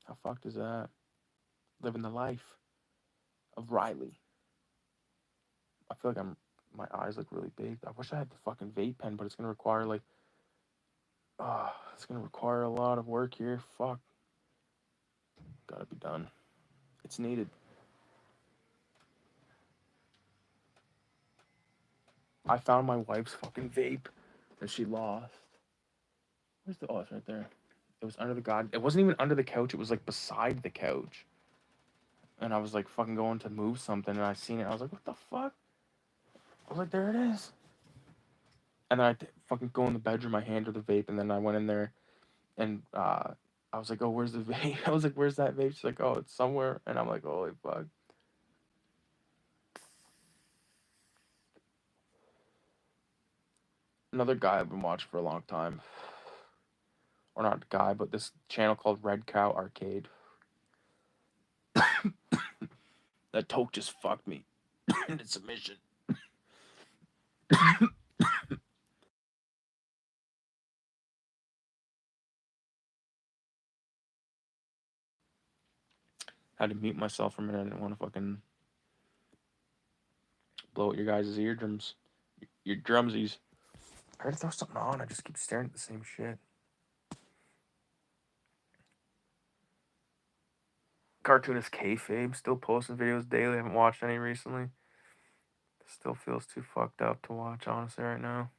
[SPEAKER 1] How fucked is that? Living the life of Riley. I feel like my eyes look really big. I wish I had the fucking vape pen, but it's gonna require like it's gonna require a lot of work here. Fuck. Gotta be done. It's needed. I found my wife's fucking vape that she lost. Where's the it's right there. It was under the it wasn't even under the couch, it was like beside the couch. And I was like fucking going to move something and I seen it. I was like, what the fuck? I was like, there it is. And then I fucking go in the bedroom, I hand her the vape, and then I went in there and I was like, oh, where's the vape? I was like, where's that vape? She's like, oh, it's somewhere. And I'm like, holy fuck. Another guy I've been watching for a long time. Or not a guy, but this channel called Red Cow Arcade. That toke just fucked me into submission. Had to mute myself for a minute. I didn't want to fucking blow out your guys' eardrums. Your drumsies. I heard to throw something on. I just keep staring at the same shit. Cartoonist Kayfabe still posting videos daily. I haven't watched any recently. Still feels too fucked up to watch, honestly, right now.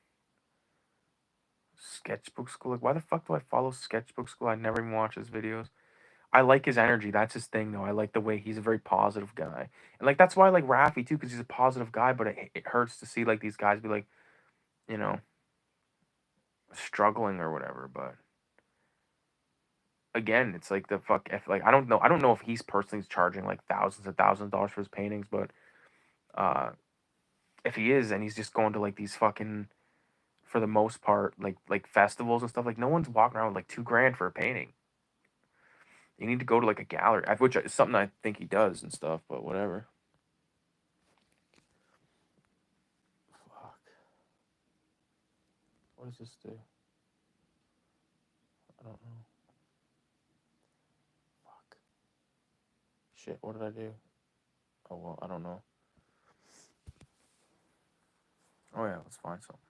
[SPEAKER 1] Sketchbook School. Like, why the fuck do I follow Sketchbook School? I never even watch his videos. I like his energy. That's his thing, though. I like the way he's a very positive guy. And, like, that's why I like Raffy, too, because he's a positive guy, but it hurts to see, like, these guys be, like, you know, struggling or whatever. But, again, it's like the fuck. If, like, I don't know. I don't know if he's personally charging, like, thousands and thousands of dollars for his paintings, but uh, if he is, and he's just going to, like, these fucking, for the most part, like festivals and stuff, like, no one's walking around with, like, $2,000 for a painting. You need to go to like a gallery, which is something I think he does and stuff, but whatever. Fuck. What does this do? I don't know. Fuck. Shit, what did I do? Oh, well, I don't know. Oh, yeah, let's find something.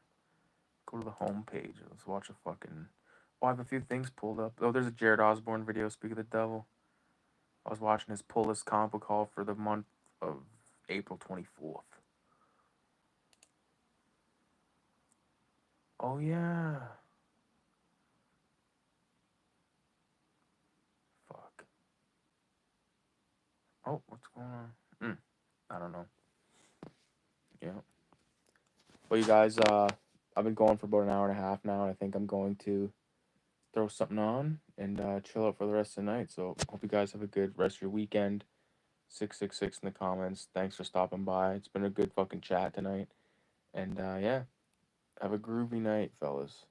[SPEAKER 1] Go to the home page. Let's watch a fucking... Oh, I have a few things pulled up. Oh, there's a Jared Osborne video, Speak of the Devil. I was watching his pull list comic book haul for the month of April 24th. Oh, yeah. Fuck. Oh, what's going on? I don't know. Yeah. Well, you guys, I've been going for about an hour and a half now, and I think I'm going to throw something on and chill out for the rest of the night. So hope you guys have a good rest of your weekend. 666 in the comments. Thanks for stopping by. It's been a good fucking chat tonight. And yeah, have a groovy night, fellas.